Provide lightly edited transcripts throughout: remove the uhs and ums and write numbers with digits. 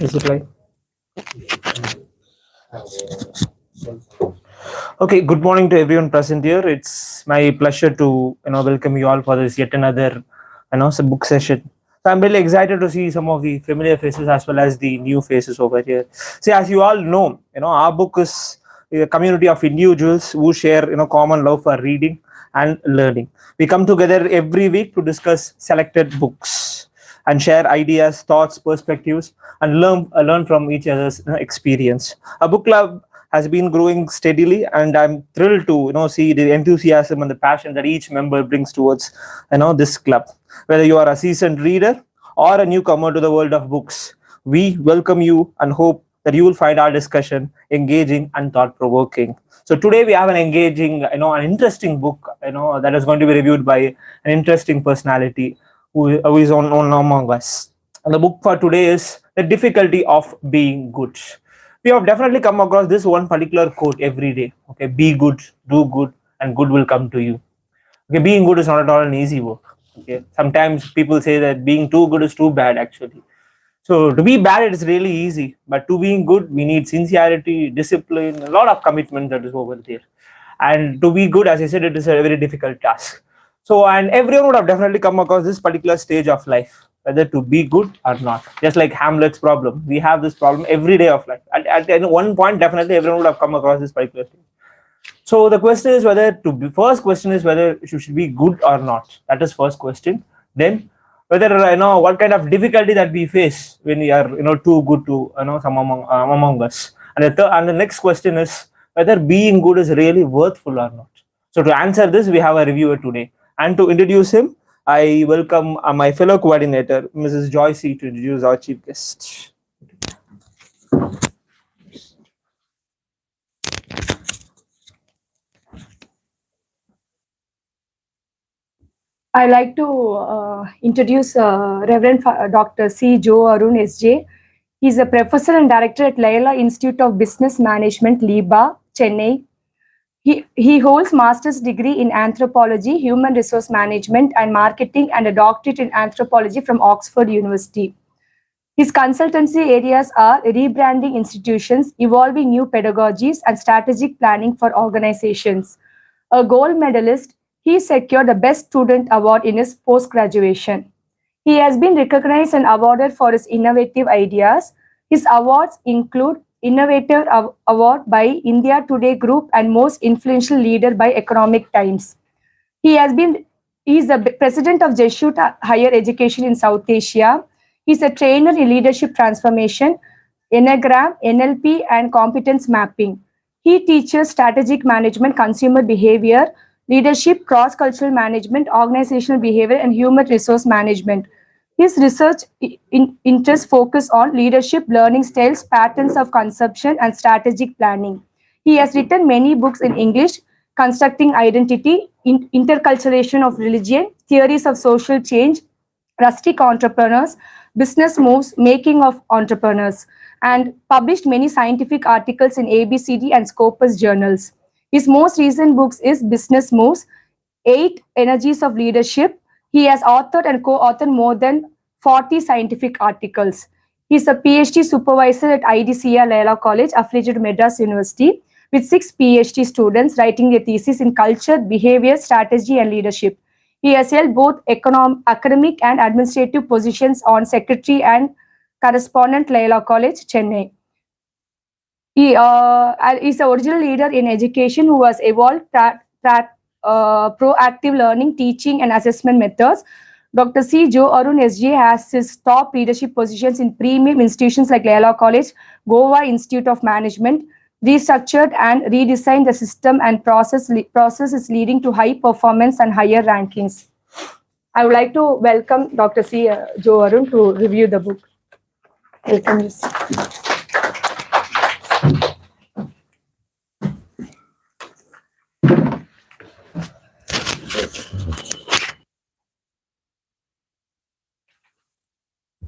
Is it like? Okay, good morning to everyone present here. It's my pleasure to welcome you all for this yet another some book session. So I'm really excited to see some of the familiar faces as well as the new faces over here. See, as you all know, our book is a community of individuals who share common love for reading and learning. We come together every week to discuss selected books and share ideas, thoughts, perspectives, and learn from each other's experience. A book club has been growing steadily, and I'm thrilled to see the enthusiasm and the passion that each member brings towards this club. Whether you are a seasoned reader or a newcomer to the world of books, we welcome you and hope that you will find our discussion engaging and thought provoking. So today we have an engaging, an interesting book, that is going to be reviewed by an interesting personality who is on among us. And the book for today is The Difficulty of Being Good. We have definitely come across this one particular quote every day. Okay, be good, do good, and good will come to you. Okay, being good is not at all an easy work. Okay, sometimes people say that being too good is too bad, actually. So to be bad, it is really easy, but to being good, we need sincerity, discipline, a lot of commitment that is over there. And to be good, as I said, it is a very difficult task. So, and everyone would have definitely come across this particular stage of life, whether to be good or not. Just like Hamlet's problem, we have this problem every day of life. At one point, definitely everyone would have come across this particular stage. So the question is whether to be, first question is whether you should be good or not. That is first question. Then whether what kind of difficulty that we face when we are too good to some among us. And the next question is whether being good is really worthful or not. So to answer this, we have a reviewer today, and to introduce him, I welcome my fellow coordinator, Mrs. Joycey, to introduce our chief guest. I'd like to introduce Reverend Dr. C. Joe Arun SJ. He's a professor and director at Layla Institute of Business Management, Liba, Chennai. He holds master's degree in anthropology, human resource management, and marketing, and a doctorate in anthropology from Oxford University. His consultancy areas are rebranding institutions, evolving new pedagogies, and strategic planning for organizations. A gold medalist, he secured the Best Student Award in his post-graduation. He has been recognized and awarded for his innovative ideas. His awards include Innovator Award by India Today Group and Most Influential Leader by Economic Times. He is the president of Jesuit Higher Education in South Asia. He's a trainer in leadership transformation, Enneagram, NLP, and competence mapping. He teaches strategic management, consumer behavior, leadership, cross-cultural management, organizational behavior, and human resource management. His research interests focus on leadership, learning styles, patterns of consumption, and strategic planning. He has written many books in English, Constructing Identity, Interculturation of Religion, Theories of Social Change, Rustic Entrepreneurs, Business Moves, Making of Entrepreneurs, and published many scientific articles in ABCD and Scopus journals. His most recent books is Business Moves, 8 Energies of Leadership. He has authored and co-authored more than 40 scientific articles. He is a PhD supervisor at IDCA Layla College, affiliated to Madras University, with 6 PhD students writing their thesis in culture, behavior, strategy, and leadership. He has held both academic and administrative positions on secretary and correspondent Layla College, Chennai. He is the original leader in education who has evolved proactive learning, teaching, and assessment methods. Dr. C. Joe Arun SJ has his top leadership positions in premium institutions like Layla College, Goa Institute of Management, restructured and redesigned the system and process is leading to high performance and higher rankings. I would like to welcome Dr. C. Joe Arun to review the book. Welcome, yes.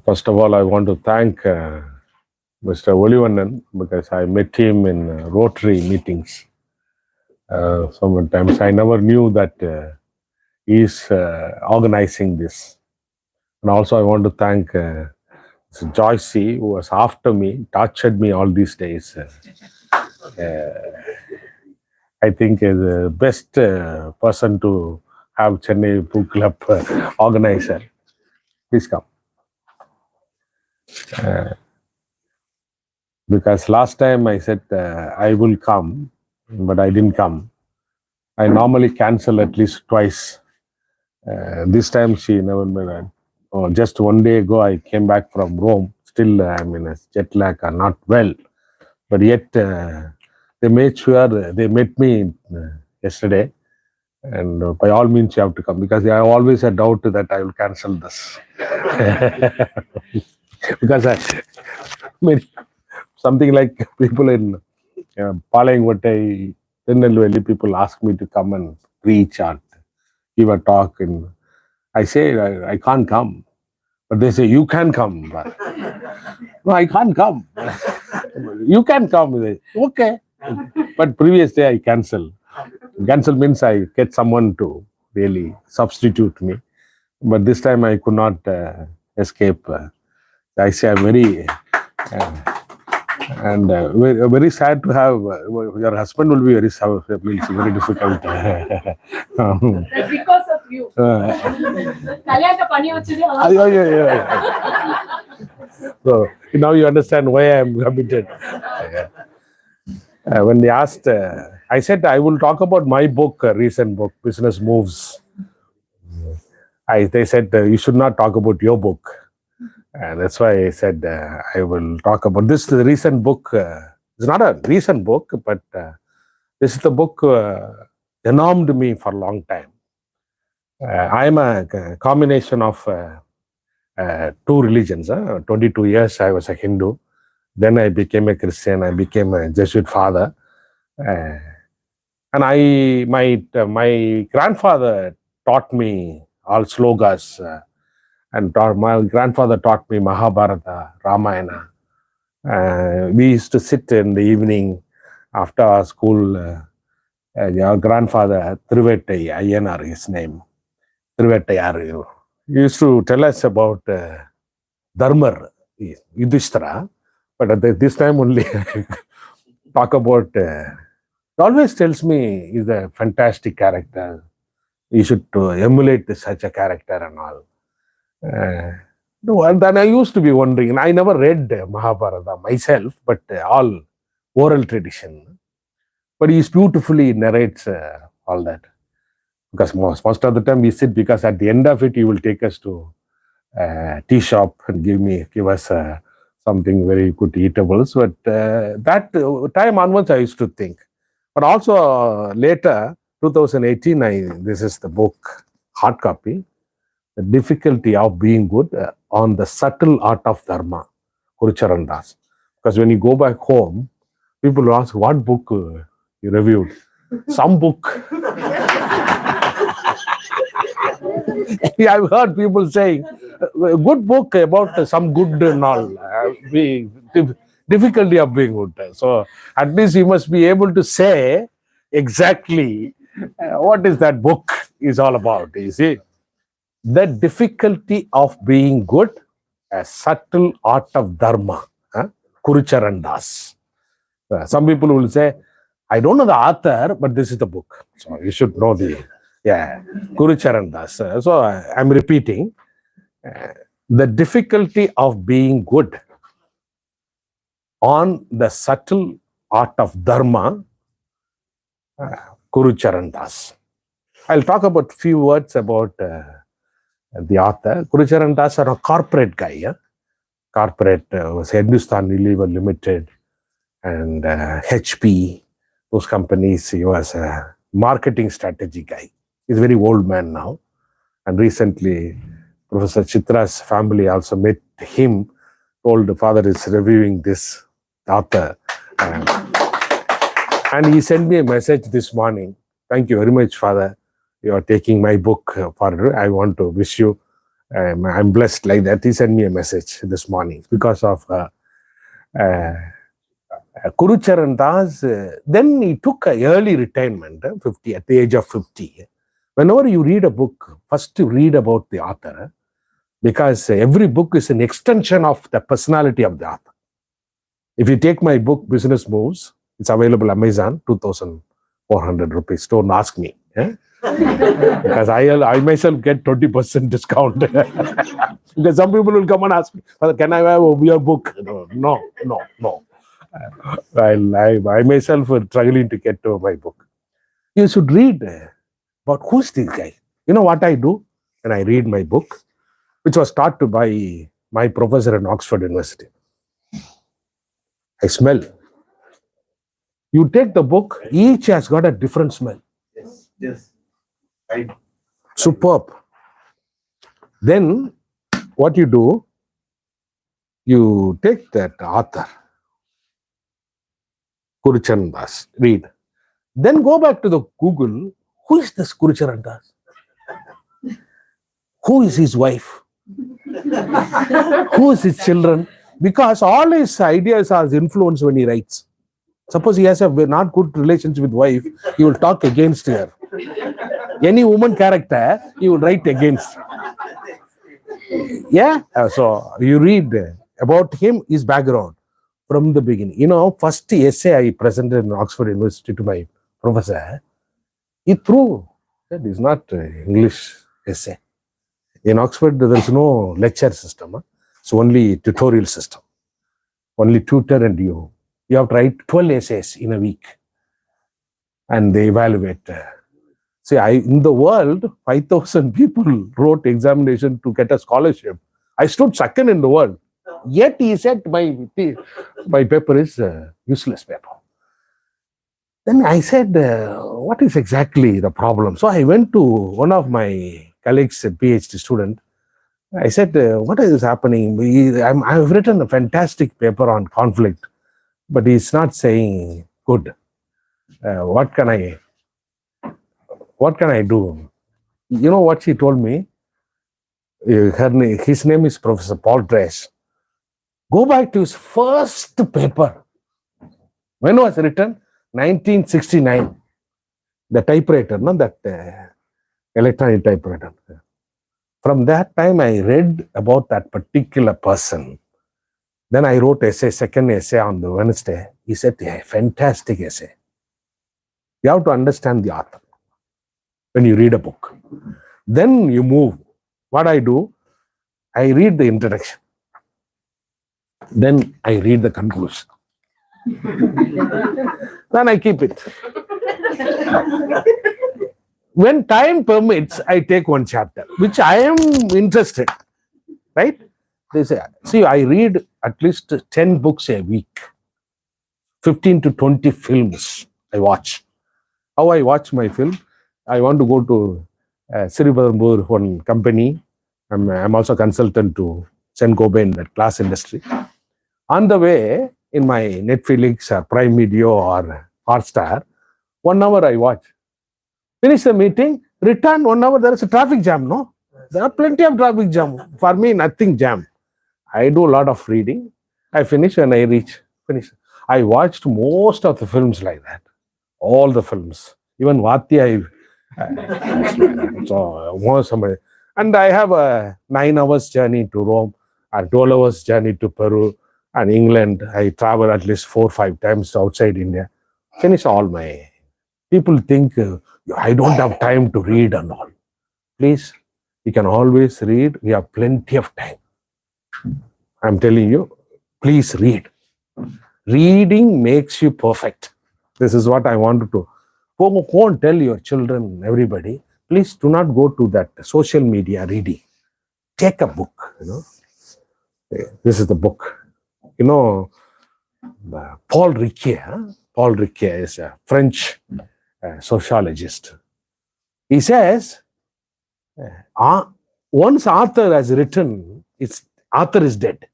First of all, I want to thank Mr. Olivannan because I met him in Rotary meetings. Sometimes I never knew that he is organizing this. And also I want to thank So Joycey, who was after me, tortured me all these days. I think is the best person to have Chennai Book Club organizer. Please come. Because last time I said I will come, but I didn't come. I normally cancel at least twice. This time she never made. Oh, just one day ago I came back from Rome. Still I'm in a jet lag and not well. But yet they made sure they met me yesterday. And by all means you have to come because I have always a doubt that I will cancel this. Because something like people in Palayangottai, Tirunelveli, people ask me to come and preach and give a talk. And I say, I can't come. But they say, you can come. No, I can't come. You can come. Okay. But previous day I cancel. Cancel means I get someone to really substitute me. But this time I could not escape. I say I'm very very sad to have your husband will be very sad. Means very difficult. That's because of you. So now you understand why I am committed. When they asked, I said I will talk about my book, recent book, Business Moves. They said you should not talk about your book. That's why I said I will talk about this. The recent book. It's not a recent book, but this is the book enormed me for a long time. I am a combination of two religions. 22 years I was a Hindu. Then I became a Christian. I became a Jesuit father. And my grandfather taught me all slogas. And my grandfather taught me Mahabharata, Ramayana. We used to sit in the evening after our school. Our grandfather, Thiruvettai Ayyanar, his name, Thiruvettai Aryu, used to tell us about Dharmar, Yudhishthira. But at this time only talk about, he always tells me he's a fantastic character. You should emulate such a character and all. And then I used to be wondering, and I never read Mahabharata myself, but all oral tradition. But he beautifully narrates all that. Because most of the time we sit, because at the end of it, he will take us to tea shop and give us something very good eatables. But that time onwards, I used to think. But also later, 2018, this is the book, hard copy, The Difficulty of Being Good on the Subtle Art of Dharma, Gurucharan Das. Because when you go back home, people ask, what book you reviewed? Some book. I've heard people saying, a good book about some good and all. Difficulty of being good. So at least you must be able to say exactly what is that book is all about. You see, The Difficulty of Being Good, a Subtle Art of Dharma, Gurucharan Das. Some people will say, I don't know the author, but this is the book. So you should know Gurucharan Das. So I'm repeating, The Difficulty of Being Good on the Subtle Art of Dharma, Gurucharan Das. I'll talk about few words about the author. Gurucharan Das are a corporate guy. Corporate was Hindustan Unilever Limited and HP, those companies. He was a marketing strategy guy. He's a very old man now. And recently, Professor Chitra's family also met him, told the father is reviewing this author. And he sent me a message this morning. Thank you very much, Father. You are taking my book further. I want to wish you, I'm blessed like that. He sent me a message this morning because of Gurucharan Das. Then he took an early retirement, 50, at the age of 50. Whenever you read a book, first you read about the author. because every book is an extension of the personality of the author. If you take my book, Business Moves, it's available Amazon, 2,400 rupees. Don't ask me. Because I myself get 20% discount. Because some people will come and ask me, can I have your book? No. I myself am struggling to get to my book. You should read about who's this guy. You know what I do when I read my book, which was taught to by my professor in Oxford University. I smell. You take the book, each has got a different smell. Yes. Right. Superb. Then what you do, you take that author, Gurucharan Das, read. Then go back to the Google. Who is this Gurucharan Das? Who is his wife? Who is his children? Because all his ideas are influenced when he writes. Suppose he has a not good relationship with wife, he will talk against her. Any woman character, he will write against. Yeah. So you read about him, his background from the beginning. You know, first essay I presented in Oxford University to my professor, he threw. That is not English essay. In Oxford, there is no lecture system. It's only tutorial system. Only tutor and you. You have to write 12 essays in a week. And they evaluate. See, in the world, 5,000 people wrote examination to get a scholarship. I stood second in the world. Yet he said my paper is a useless paper. Then I said, what is exactly the problem? So I went to one of my colleagues, a PhD student. I said, what is happening? I've written a fantastic paper on conflict, but he's not saying good. What can I do? You know what she told me? His name is Professor Paul Dresch. Go back to his first paper. When was it written? 1969. The typewriter, no, that electronic typewriter. From that time, I read about that particular person. Then I wrote second essay on the Wednesday. He said, yeah, fantastic essay. You have to understand the author when you read a book. Then you move. What I do, I read the introduction. Then I read the conclusion. Then I keep it. When time permits, I take one chapter, which I am interested. Right? They say, see, I read at least 10 books a week. 15 to 20 films I watch. How I watch my film? I want to go to Siribadambur, one company. I'm also consultant to Sengobe in that glass industry. On the way, in my Netflix or Prime Video or Hotstar, 1 hour I watch. Finish the meeting, return 1 hour, there is a traffic jam, no? There are plenty of traffic jam. For me, nothing jam. I do a lot of reading. I finish and I finish. I watched most of the films like that. All the films. Even Vati, and I have a 9 hours journey to Rome, or 12 hours journey to Peru and England. I travel at least 4 or 5 times outside India. Finish all my. People think I don't have time to read and all. Please, you can always read. We have plenty of time. I'm telling you, please read. Reading makes you perfect. This is what I wanted to. Go and tell your children, everybody, please do not go to that social media reading. Take a book, you know. This is the book. You know, Paul Ricoeur. Paul Ricoeur is a French sociologist. He says, once author has written, author is dead.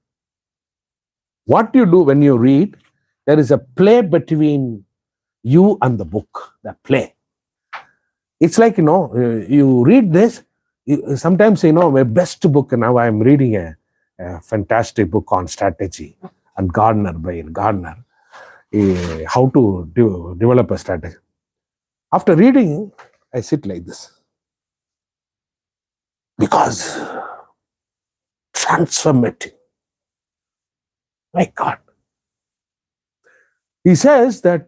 What you do when you read, there is a play between you and the book, the play. It's like, you know, you read this, sometimes, you know, my best book, now I'm reading a fantastic book on strategy and Gardner, by Gardner, how to develop a strategy. After reading, I sit like this. Because transformative. My God. He says that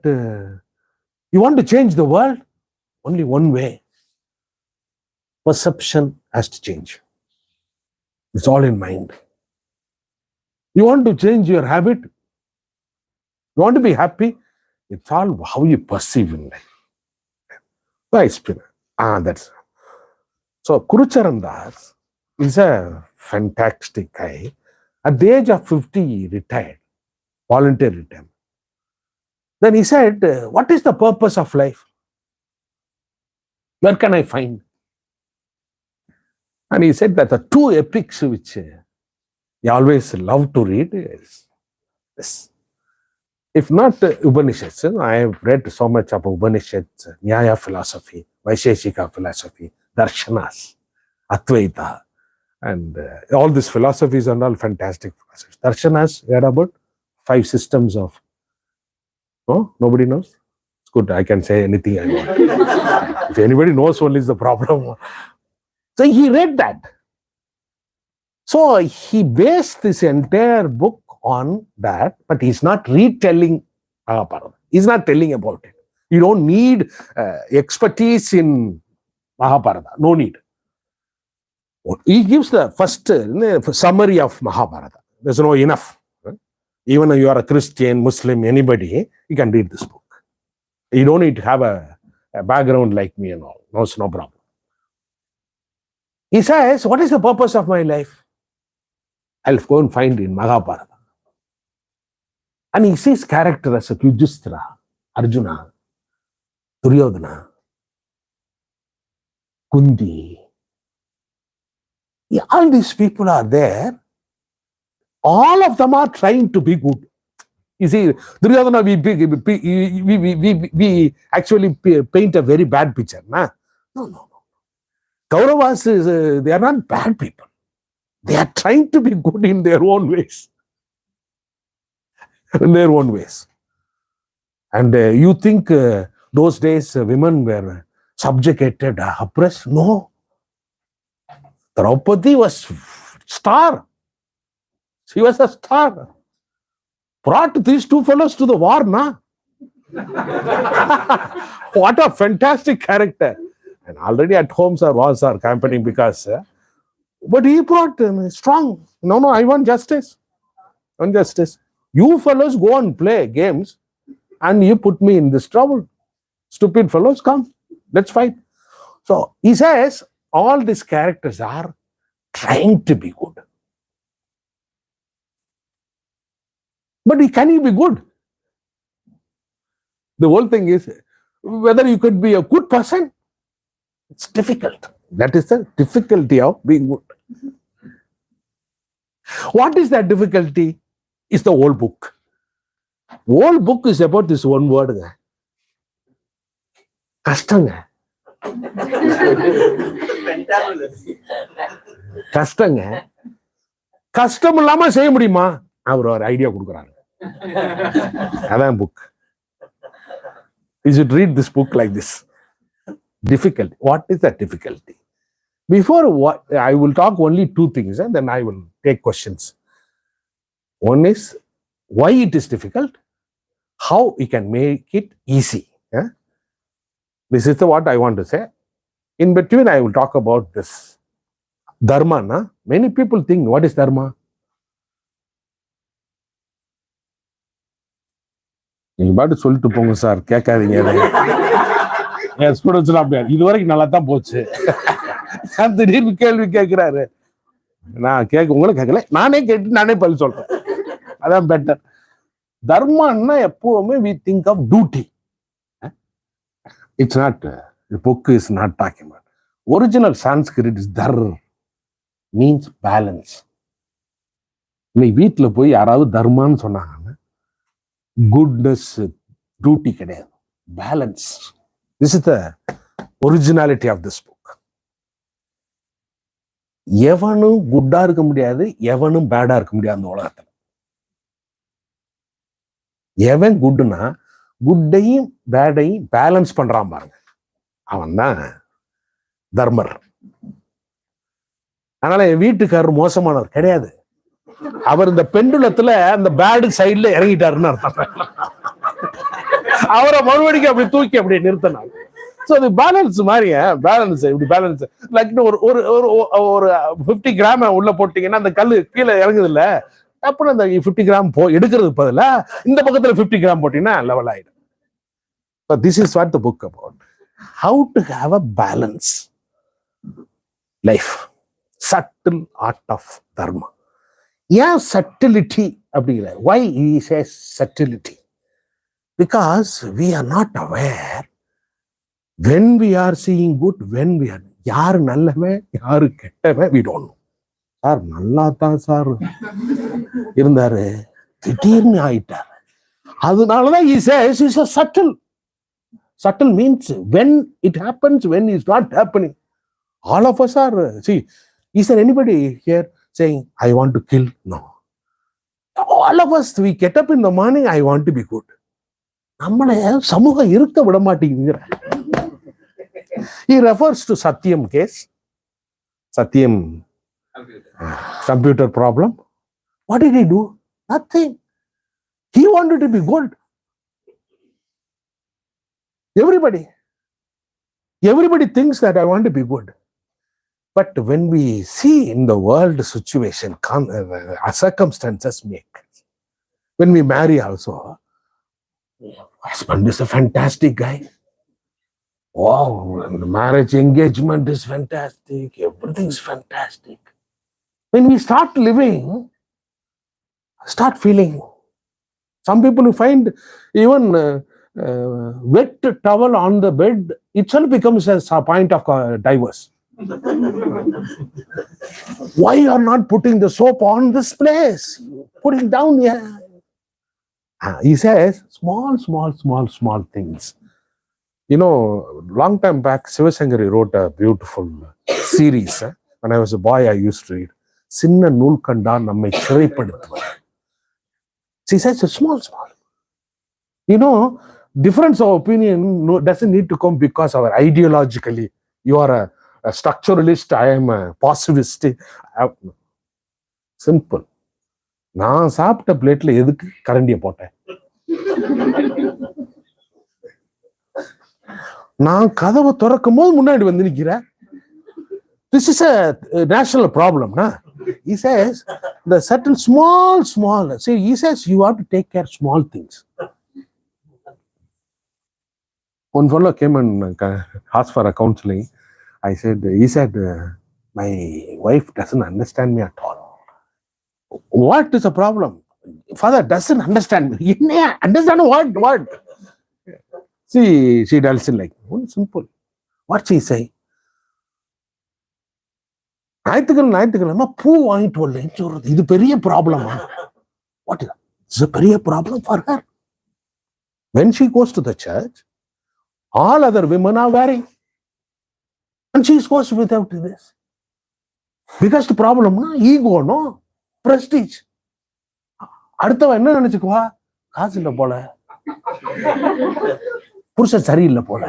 you want to change the world? Only one way. Perception has to change. It's all in mind. You want to change your habit? You want to be happy? It's all how you perceive in life. That's so. Gurucharan Das is a fantastic guy. At the age of 50, he retired, voluntary retirement. Then he said, "What is the purpose of life? Where can I find?" And he said that the two epics which he always loved to read is this. If not Upanishads, I have read so much of Upanishads, Nyaya philosophy, Vaisheshika philosophy, Darshanas, Advaita, and all these philosophies and all fantastic philosophies. Darshanas, heard about 5 systems of. No, nobody knows. It's good. I can say anything I want. If anybody knows, only is the problem. So he read that. So he based this entire book on that, but he's not retelling Mahabharata. He's not telling about it. You don't need expertise in Mahabharata. No need. He gives the first summary of Mahabharata. There's no enough. Even if you are a Christian, Muslim, anybody, you can read this book. You don't need to have a background like me and all. No, it's no problem. He says, what is the purpose of my life? I'll go and find in Mahabharata. And he sees character as Yudhishthira, Arjuna, Duryodhana, Kundi. Yeah, all these people are there. All of them are trying to be good. You see, Duryodhana, we actually paint a very bad picture. Nah? No. Kauravas, they are not bad people. They are trying to be good in their own ways. In their own ways. And you think those days women were subjugated, oppressed? No. Draupadi was star. She was a star. Brought these 2 fellows to the war, na? What a fantastic character. And already at home, sir, was our campaigning because, but he brought strong. No, I want justice. You fellows go and play games and you put me in this trouble. Stupid fellows, come. Let's fight. So he says all these characters are trying to be good. But can he be good? The whole thing is whether you could be a good person. It's difficult. That is the difficulty of being good. What is that difficulty? It's the whole book. Whole book is about this one word. Kastanga. Kastanga. Custom illama செய்ய முடியுமா? அவர் ஒரு idea கொடுக்குறாரு. அதான் book. You should read this book like this. Difficulty. What is that difficulty? Before what I will talk only 2 things and then I will take questions. One is why it is difficult, how we can make it easy. This is what I want to say. In between, I will talk about this dharma. Many people think, what is dharma? நீங்க பாட்டு சொல்லிட்டு போங்க sir, கேட்காதீங்க. என் ஸ்டூடெண்ட்ஸ்லாம் அப்படியா, இது வரைக்கும் நல்லா தான் போச்சு. திடீர்னு கேள்வி கேட்கிறாரு. நான் உங்களை கேட்கல, நானே கேட்டு நானே பதில் சொல்றேன். அதான் பெட்டர். தர்மன்னா எப்பவுமே we think of duty. It's not, the book is not talking about. Original Sanskrit is dar, means balance. இன்னைக்கு வீட்டில் போய் யாராவது தர்மான்னு சொன்னாங்கன்னா குட்னஸ் டியூட்டி கிடையாது, balance. This is the originality of this book. எவனும் குட்டா இருக்க முடியாது, எவனும் பேடா இருக்க முடியாது அந்த உலகத்துல. எவன் குட்னா குட்டையும் பேடையும் பேலன்ஸ் பண்றான் பாருங்க, அவன் தான் தர்மர். அதனால என் வீட்டுக்காரர் மோசமானவர் கிடையாது. அவர் இந்த பெண்டுலத்துல அந்த பேடு சைட்ல இறங்கிட்டாருன்னு அர்த்தம். அவரை மறுபடியும் அப்படி தூக்கி அப்படியே நிறுத்தினாங்க. ஸோ அது பேலன்ஸ் மாதிரிங்க, பேலன்ஸ் இப்படி பேலன்ஸ் லைக் ஒரு ஒரு ஒரு 50 கிராம் உள்ள போட்டீங்கன்னா அந்த கல் கீழே இறங்குது இல்ல, அப்புறம் அந்த 50 கிராம் எடுக்கிறது பதிலா இந்த பக்கத்துல 50 கிராம் போட்டீங்கன்னா லெவல் ஆயிடும். So this is what the book about. How to have a balance life. Subtle art of dharma. ஏன் subtlety அப்படிங்கிற? Why he says subtlety? Because we are not aware when we are seeing good, when we are யாரு நல்லவன் யாரு கெட்டவன் we don't know. Sir நல்லா தான் sir இருந்தாரு, திடீர்னு ஆயிட்டாரு. அதனாலதான் he says it's a subtle. Subtle means when it happens, when it's not happening. All of us are, see, is there anybody here saying, I want to kill? No. All of us, we get up in the morning, I want to be good. நம்மளை சமூகம் இருக்க விட மாட்டேங்குங்கிற. He refers to Satyam case. Satyam computer problem. What did he do? Nothing. He wanted to be good. Everybody thinks that I want to be good. But when we see in the world situation, circumstances make. When we marry also, husband is a fantastic guy. Wow, the marriage engagement is fantastic. Everything is fantastic. When we start living, start feeling. Some people who find even wet towel on the bed itself becomes a point of divorce. Why you are not putting the soap on this place? Putting down here. He says small things. You know, long time back, Sivasangari wrote a beautiful series. When I was a boy, I used to read. Sinna nool kanda nammai chiraipaduthuvar. He says small. You know, difference of opinion doesn't need to come because our ideologically you are a structuralist, I am a positivist. Simple. நான் சாப்பிட்ட பிளேட்ல எதுக்கு கரண்டிய போட்டேன்? நான் கதவை திறக்கும் போது முன்னாடி வந்து நிக்கிறேன். This is a national problem, na? He says the certain small. See, he says you have to take care of small things. One fellow came and asked for a counseling. He said, my wife doesn't understand me at all. What is the problem? Father doesn't understand me. Understand what? See, she tells him like, one simple. What she say? ஞாயிற்றுக்கிழமை பூ வாங்கிட்டு வரலன்னு சொல்றது, இது பெரிய ப்ராப்ளமா? What is that? It's a பெரிய problem for her. When she goes to the church, all other women are wearing. And she goes without this. Because the problem, ego, no? Prestige. அடுத்தவன் என்ன நினைச்சுக்குவா? காசு இல்ல போல, புருஷன் சரியில்லை போல.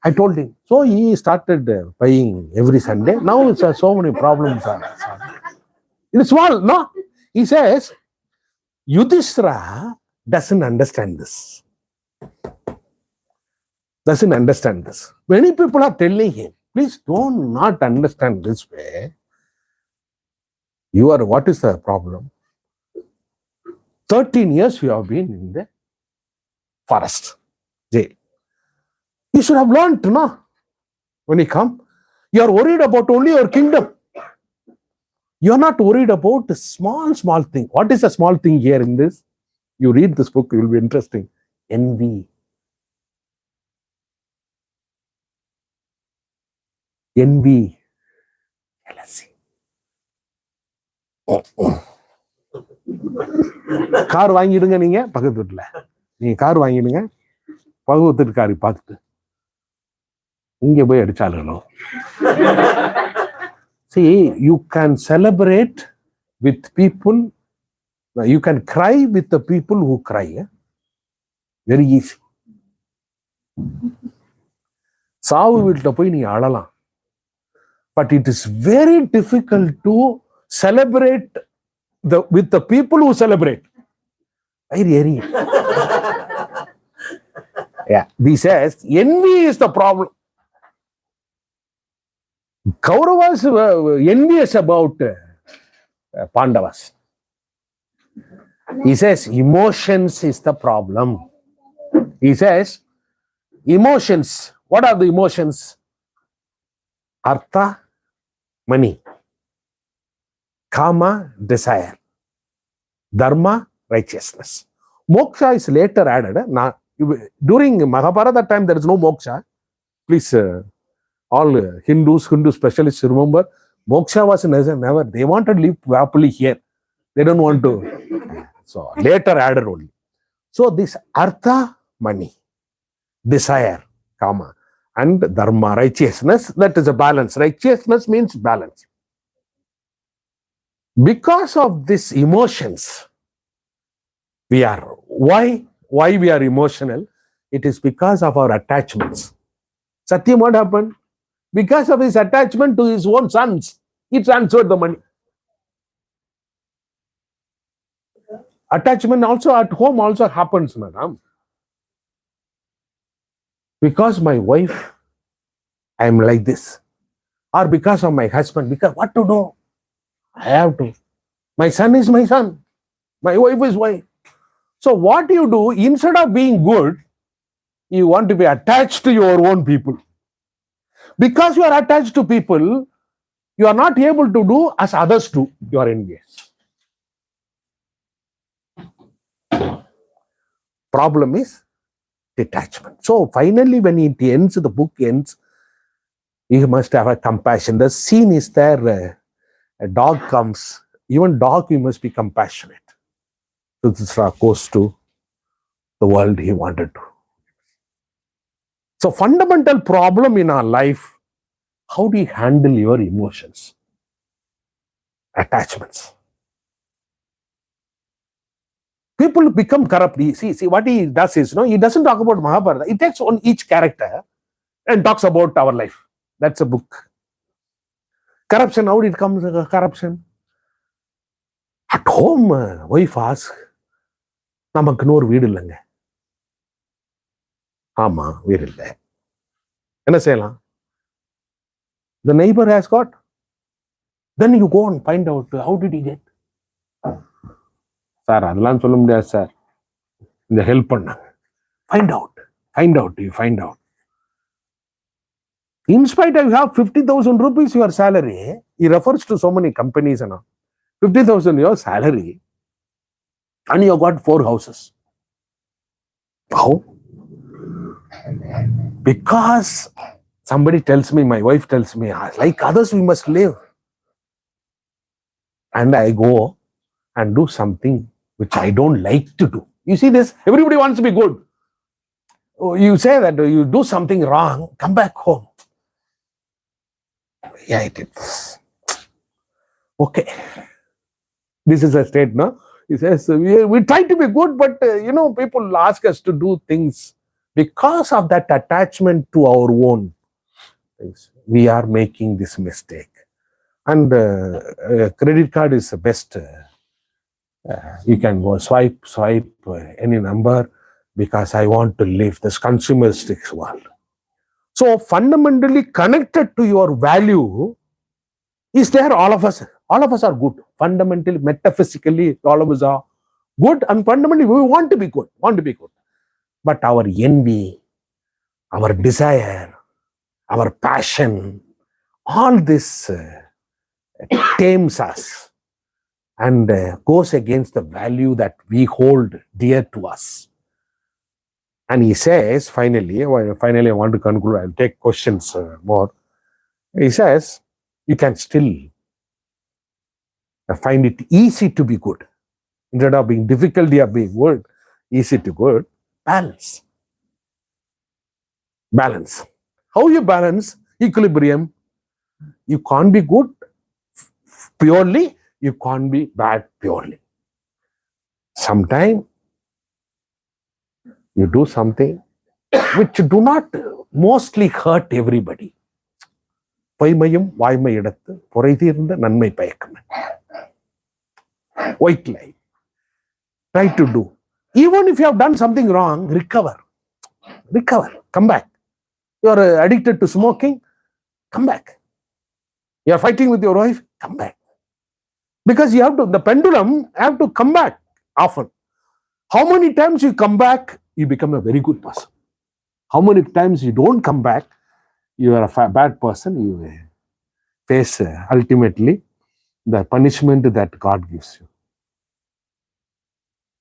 I told him. So he started buying every Sunday. Now it's so many problems. It's small, no? He says, Yudhishthira doesn't understand this. Doesn't understand this. Many people are telling him, please don't not understand this way. What is the problem? 13 years you have been in the forest, jail. You should have learned, no? When you come, you are worried about only your kingdom. You are not worried about the small thing. What is a small thing here in this? You read this book, it will be interesting. Envy. Jealousy. Car வாங்கிடுங்க, நீங்க பக்கத்து வீட்டுல நீங்க car வாங்கிடுங்க, பக்கத்து வீட்டுக்காரி பார்த்துட்டு இங்க போய் அடிச்சாலும். See, you can celebrate with people, you can cry with the people who cry. Very easy. சாவு வீட்டுல போய் நீ அழலாம், but it is very difficult to celebrate with the people who celebrate. Yeah, he says envy is the problem. Kauravas were envious about Pandavas. He says emotions is the problem. He says emotions. What are the emotions? Artha, money. Kama, desire. Dharma, righteousness. Moksha is later added. Now, during Mahabharata time, there is no moksha. Please, all Hindu specialists remember, moksha was never. They wanted to live happily here. They don't want to. So, later added only. So, this artha, money. Desire, kama. And dharma, righteousness, that is a balance. Righteousness means balance. Because of these emotions, we are, why we are emotional? It is because of our attachments. Satyam, what happened? Because of his attachment to his own sons, he transferred the money. Attachment also at home also happens, madam. Because my wife, I am like this. Or because of my husband, because what to do? I have to. My son is my son. My wife is wife. So what you do, instead of being good, you want to be attached to your own people. Because you are attached to people, you are not able to do as others do. You are envious. Problem is detachment. So finally, when it ends, the book ends, you must have a compassion. The scene is there. A dog comes. Even dog, you must be compassionate. Yudhishthira goes to the world he wanted to. So fundamental problem in our life, how do you handle your emotions? Attachments. People become corrupt. See what he does is, he doesn't talk about Mahabharata. He takes on each character and talks about our life. That's a book. Corruption, how did it come corruption? At home, wife asks, நமக்கு இன்னொரு வீடு இல்லைங்க. ஆமா, வீடு இல்லை. என்ன செய்யலாம்? The neighbor has got. Then you go and find out, how did he get? Sir, அதெல்லாம் சொல்ல முடியாது சார். இந்த ஹெல்ப் பண்ணாங்க. Find out. You find out. In spite of you have 50,000 rupees your salary, he refers to so many companies and all. 50,000 your salary, and you got 4 houses. How? Because somebody tells me, my wife tells me, like others we must live. And I go and do something which I don't like to do. You see this? Everybody wants to be good. You say that you do something wrong, come back home. Yeah, it is. Okay. This is a state, no? He says, we try to be good, but, people ask us to do things because of that attachment to our own things. We are making this mistake. And credit card is the best. You can go swipe any number because I want to live this consumeristic world. So fundamentally connected to your value is there. All of us are good. Fundamentally, metaphysically, all of us are good, and fundamentally we want to be good. But our envy, our desire, our passion, all this tames us and goes against the value that we hold dear to us. And he says, finally, I want to conclude. I'll take questions more. He says, you can still find it easy to be good. Instead of being difficulty of being good, easy to good. Balance. How you balance? Equilibrium. You can't be good purely. You can't be bad purely. Sometimes you do something which do not mostly hurt everybody. பொய்மையும் வாய்மை இடத்து பொறை தீர்ந்த நன்மை பயக்கும். White lie. Try to do. Even if you have done something wrong, recover. Come back. You are addicted to smoking, come back. You are fighting with your wife, come back. Because you have to, the pendulum have to come back often. How many times you come back, you become a very good person. How many times you don't come back, you are a bad person, you face ultimately the punishment that God gives you.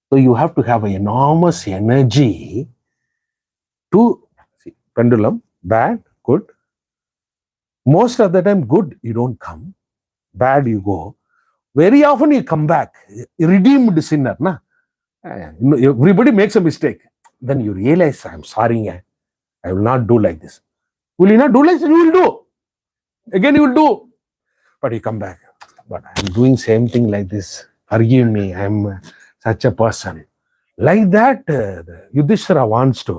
So you have to have an enormous energy to see, pendulum, bad, good. Most of the time, good, you don't come. Bad, you go. Very often you come back, redeemed sinner. Na? Everybody makes a mistake. Then you realize, I'm sorry, I will not do like this. Will you not do like this? You will do. Again, you will do. But you come back. But I'm doing same thing like this. Forgive me. I'm such a person. Like that, Yudhishthira wants to.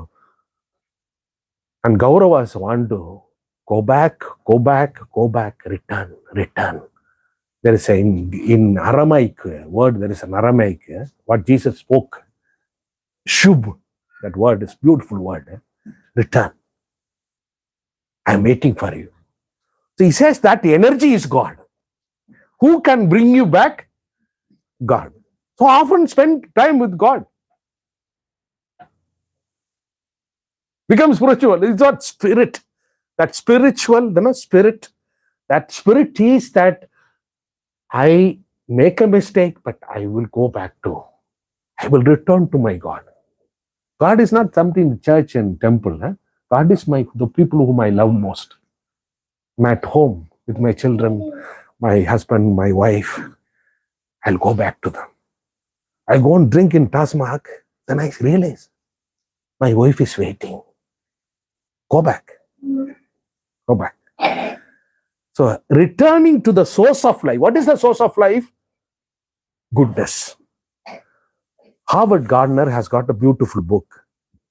And Kauravas want to go back, return. There is in Aramaic word, there is an Aramaic, what Jesus spoke. Shub, that word is beautiful word. Return. I'm waiting for you. So he says that energy is God. Who can bring you back? God. So often spend time with God. Become spiritual. It's not spirit. That spiritual, spirit. That spirit is that I make a mistake, but I will go back to. I will return to my God. God is not something in church and temple. God is the people whom I love most. I'm at home with my children, my husband, my wife. I'll go back to them. I go and drink in Tasmak, then I realize my wife is waiting. Go back. So returning to the source of life. What is the source of life? Goodness. Howard Gardner has got a beautiful book.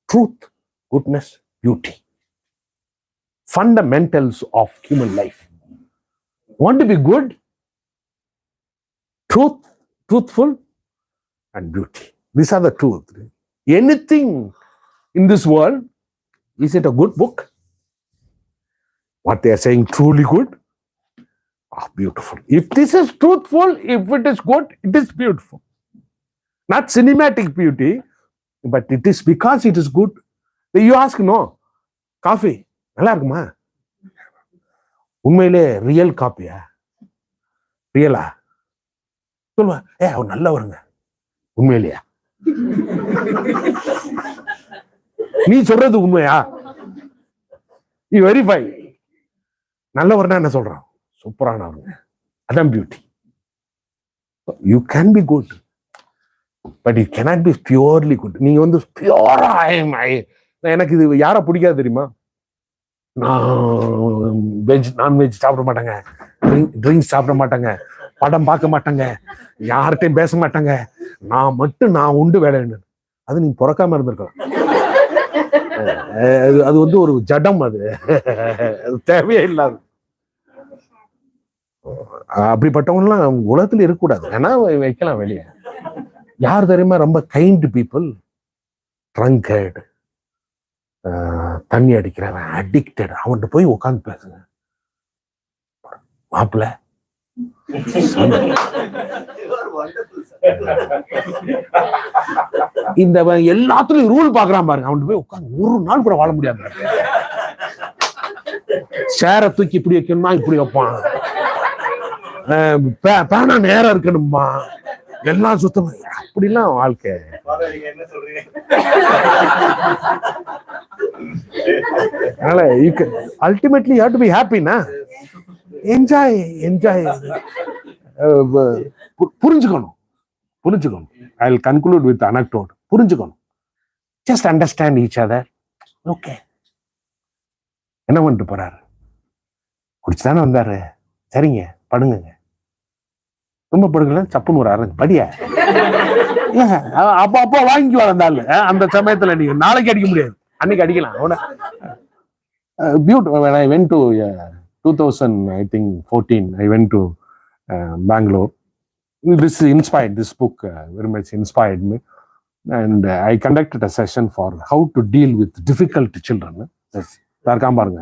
Truth, goodness, beauty. Fundamentals of human life. Want to be good? Truthful, and beauty. These are the truth. Anything in this world, is it a good book? What they are saying truly good? Beautiful. If this is truthful, if it is good, it is beautiful. Not cinematic beauty, but it is because it is good. You ask, no, coffee, நல்லா இருக்குமா? உண்மையிலே real காப்பியா? ரியலா? சொல்லுவா, அவர் நல்லா வருங்க. உண்மையிலையா? நீ சொல்றது உண்மையா? You verify. நல்லவர்னா என்ன சொல்றான்? சூப்பரானவருங்க. அதான் beauty. You can be good, but you cannot be purely good. நீங்க வந்து பியூரா எனக்கு இது யாரை பிடிக்காது தெரியுமா? நான்வெஜ் சாப்பிட மாட்டாங்க, ட்ரிங்க்ஸ் சாப்பிட மாட்டாங்க, படம் பார்க்க மாட்டாங்க, யார்கிட்டையும் பேச மாட்டாங்க, நான் உண்டு வேலை. அது நீங்க பிறக்காம இருந்திருக்கலாம். அது வந்து ஒரு ஜடம். அது தேவையே இல்லாது. அப்படிப்பட்டவங்கலாம் உலகத்துல இருக்கக்கூடாது. ஏன்னா வைக்கலாம் வெளியே. யார் தெரியுமா ரொம்ப கைண்ட் பீப்புள்? ட்ரங்கர்டு, தண்ணி அடிக்கிறவன், அடிக்டட். அவன்கிட்ட போய் உட்காந்து பேசுங்க. மாப்பிள்ள இந்த எல்லாத்துலயும் ரூல் பாக்குறான் பாருங்க. அவன்கிட்ட போய் உட்காந்து ஒரு நாள் கூட வாழ முடியாது. சேரை தூக்கி இப்படி வைக்கணுமா, இப்படி வைப்பான். பேனா நேரம் இருக்கணுமா, எல்லாம் சுத்தமா. அப்படிலாம் வாழ்க்கை. அதனால ultimately you have to be happy. Enjoy. புரிஞ்சுக்கணும். I will conclude with anecdote. புரிஞ்சுக்கணும். Just understand each other. Okay, என்ன பண்ணிட்டு போறாரு? குடிச்சுதானே வந்தாரு. சரிங்க, படுங்க. ரொம்ப படுக்கல, சப்புன்னு ஒரு அரங்கு படியா. அப்போ வாங்கி வளர்ந்தாள். அந்த சமயத்துல நீங்க நாளைக்கு அடிக்க முடியாது, அன்னைக்கு அடிக்கலாம். When I went to 2000, I think 14, I went to Bangalore. This inspired, this book very much inspired me. And I conducted a session for how to deal with difficult children. இருக்கான் பாருங்க,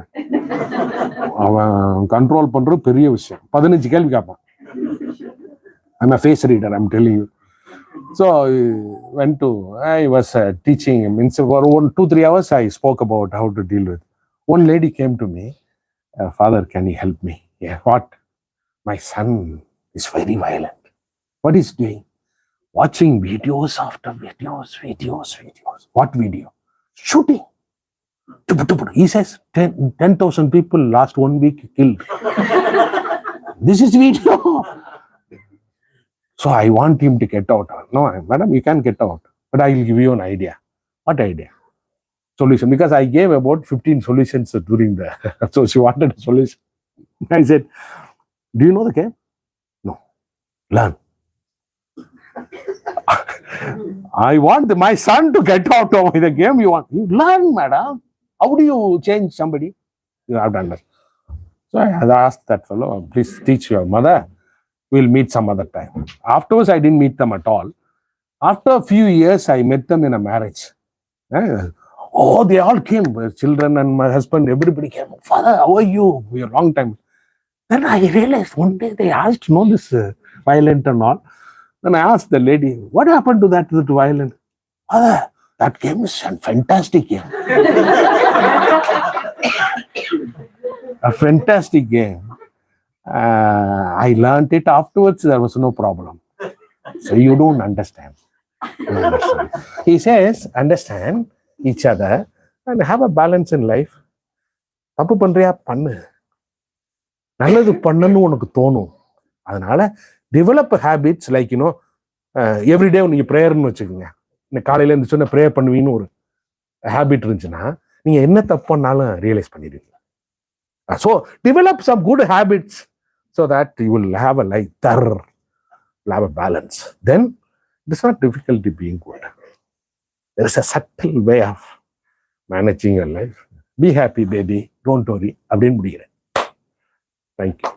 அவன் கண்ட்ரோல் பண்றது பெரிய விஷயம். 15 கேள்வி கேட்பான். I'm a face reader, I'm telling you. So I was teaching him. For 2-3 hours, I spoke about how to deal with. One lady came to me, Father, can you help me? Yeah, what? My son is very violent. What is doing? Watching videos after videos. What video? Shooting. He says 10,000 people last 1 week killed. This is video. So I want him to get out. No, madam, you can't get out. But I will give you an idea. What idea? Solution. Because I gave about 15 solutions during the... So she wanted a solution. I said, do you know the game? No. Learn. I want my son to get out of the game. You want? Learn, madam. How do you change somebody? You have done that. So I had asked that fellow, please teach your mother. We'll meet some other time. Afterwards, I didn't meet them at all. After a few years, I met them in a marriage. Oh, they all came. Children and my husband, everybody came. Father, how are you? We are a long time. Then I realized one day they asked, no, this violent and all. Then I asked the lady, what happened to that violent? Father, that game is a fantastic game. A fantastic game. I learned it afterwards, there was no problem. So you don't understand. He says, understand each other and have a balance in life. தப்பு பண்றியா பண்ணு, நல்லது பண்ணணும்னு உனக்கு தோணும். அதனால develop habits like everyday நீங்க ப்ரேயர்னு வச்சுக்கோங்க. இந்த காலையில இருந்து சொன்ன ப்ரேயர் பண்ணுவீங்கன்னு ஒரு ஹேபிட் இருந்துச்சுன்னா நீங்க என்ன தப்பு பண்ணாலும் ரியலைஸ் பண்ணிடுவீங்க. So develop some good habits so that you will have a life, will have a balance. Then it's not difficult to being good. There is a subtle way of managing your life. Be happy, baby. Don't worry. அப்படின்னு முடிக்கிறேன். Thank you.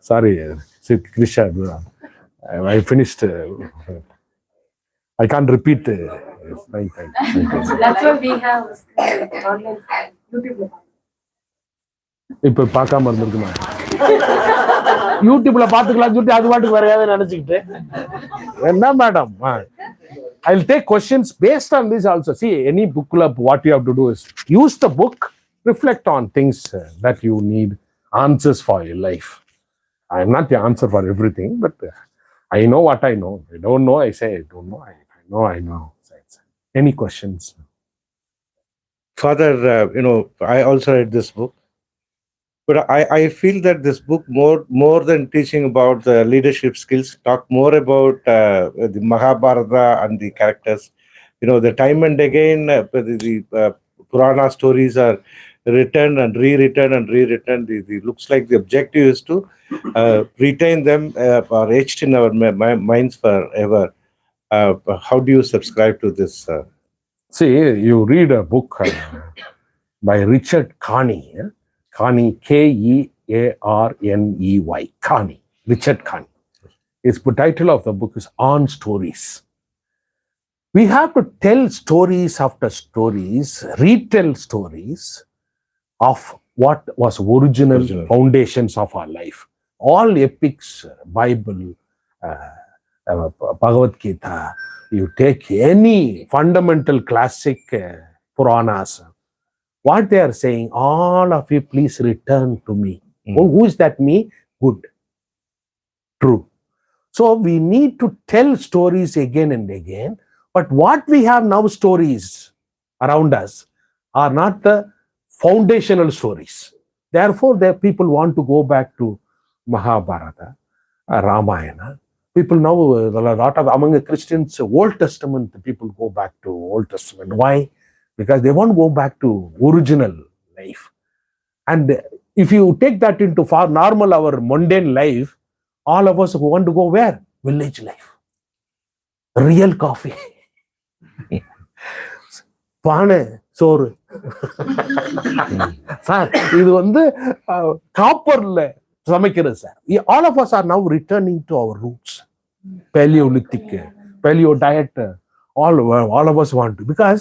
Sorry, Krisha. I finished. I can't repeat. Thank you. That's why we have online YouTube. இப்ப பார்க்காம இருந்திருக்குமா? யூடியூப்ல பாத்துக்கலாம் சொல்லிட்டு அது பாட்டுக்கு வரையாத நினைச்சுக்கிட்டு என்ன madam? I'll take questions based on this also. See, any book club, what you have to do is use the book, reflect on things that you need answers for your life. I am not the answer for everything, but I know what I know. I don't know, I say I don't know. I know, I know. Any questions? Father, I also read this book, but I feel that this book more than teaching about the leadership skills, talk more about the Mahabharata and the characters. The time and again, the Purana stories are written and rewritten and rewritten. The looks like the objective is to retain them or etched in our minds forever. How do you subscribe to this? See, you read a book by Richard Carney. Carney, K-E-A-R-N-E-Y. Carney, Richard Carney. The title of the book is On Stories. We have to tell stories after stories, retell stories of what was original foundations of our life. All epics, Bible, Bhagavad Gita, you take any fundamental classic Puranas, what they are saying, all of you please return to me. Who is that me? Good. True. So we need to tell stories again and again, but what we have now stories around us are not the foundational stories. Therefore, people want to go back to Mahabharata, Ramayana. People now, a lot of among the Christians, Old Testament people go back to Old Testament. Why? Because they want to go back to original life. And if you take that into normal, our mundane life, all of us want to go where? Village life. Real coffee, பானை சோறு. Sir இது வந்து காப்பர்ல சமைக்கிறது sir. All of us are now returning to our roots. Paleolithic, paleo diet, all of us want to. Because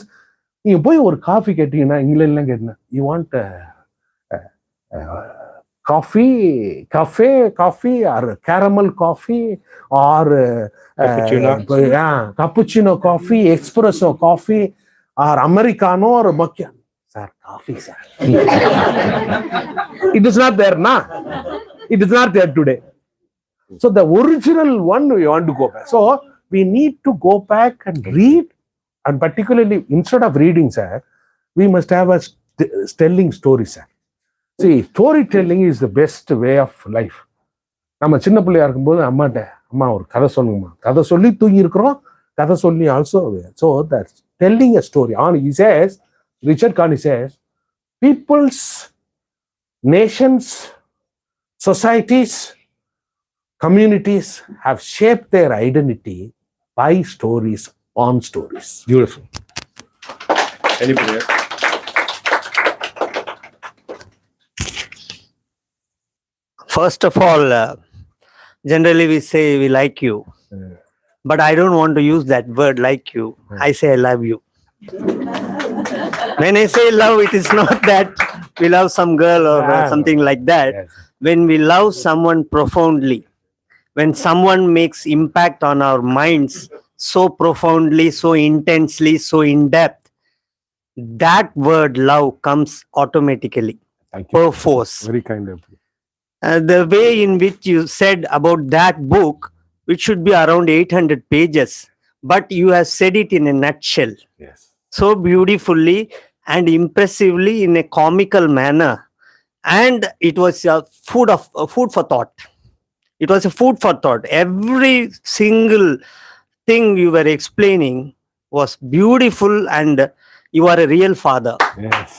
நீங்க போய் ஒரு coffee கேட்டீங்கன்னா, இங்கிலாந்துலாம் கேட்டீங்கன்னா, you want coffee or caramel coffee or cappuccino coffee, espresso coffee or americano or macchiato. Sir coffee sir. It is not there now. It is not there today. So the original one we want to go back. So we need to go back and read, and particularly instead of reading, sir, we must have a telling story, sir. See, storytelling is the best way of life. நம்ம சின்ன பிள்ளையா இருக்கும்போது அம்மா ஒரு கதை சொல்லுங்கம்மா, கதை சொல்லி தூங்கி இருக்கிறோம், கதை சொல்லி also. So that's telling a story. He says, Richard Carney says, peoples, nations, societies, communities have shaped their identity by stories on stories. Beautiful. Anybody else? First of all, generally we say we like you, but I don't want to use that word like you. I say I love you. When I say love, it is not that we love some girl or something like that. Yes. When we love someone profoundly, when someone makes impact on our minds so profoundly, so intensely, so in depth, that word love comes automatically, Thank you. per force. Very kind of you. The way in which you said about that book, which should be around 800 pages, but you have said it in a nutshell, Yes. so beautifully and impressively in a comical manner, and it was a food for thought. It was a food for thought. Every single thing you were explaining was beautiful, and you are a real father. Yes.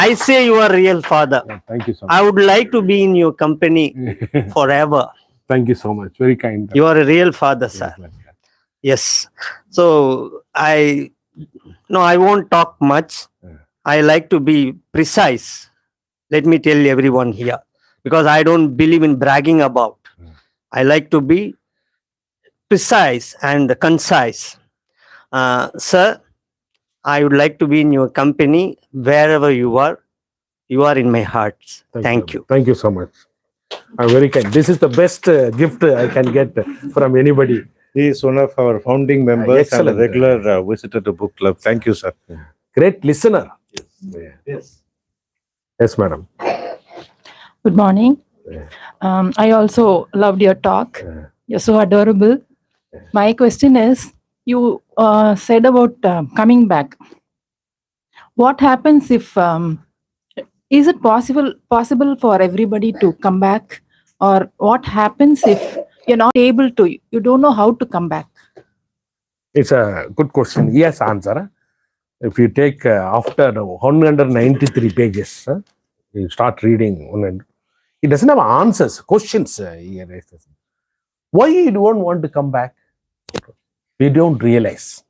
I say you are a real father. Yeah, thank you so I much. would like to be in your company forever. Thank you so much. Very kind. You are a real father, sir. Yes. So I won't talk much. I like to be precise. Let me tell everyone here, because I don't believe in bragging about. I like to be precise and concise. Sir, I would like to be in your company wherever you are. You are in my heart. Thank you. Thank you so much. I'm very kind. This is the best gift I can get from anybody. He is one of our founding members Excellent. and a regular visitor to book club. Thank you, sir. Great listener. Yes. Yes, madam. Good morning. I also loved your talk. You're so adorable. My question is, you said about coming back. What happens if, is it possible for everybody to come back? Or what happens if you're not able to, you don't know how to come back? It's a good question. Yes, answer. If you take after 193 pages, you start reading, it doesn't have answers, questions. Why you don't want to come back? We don't realize.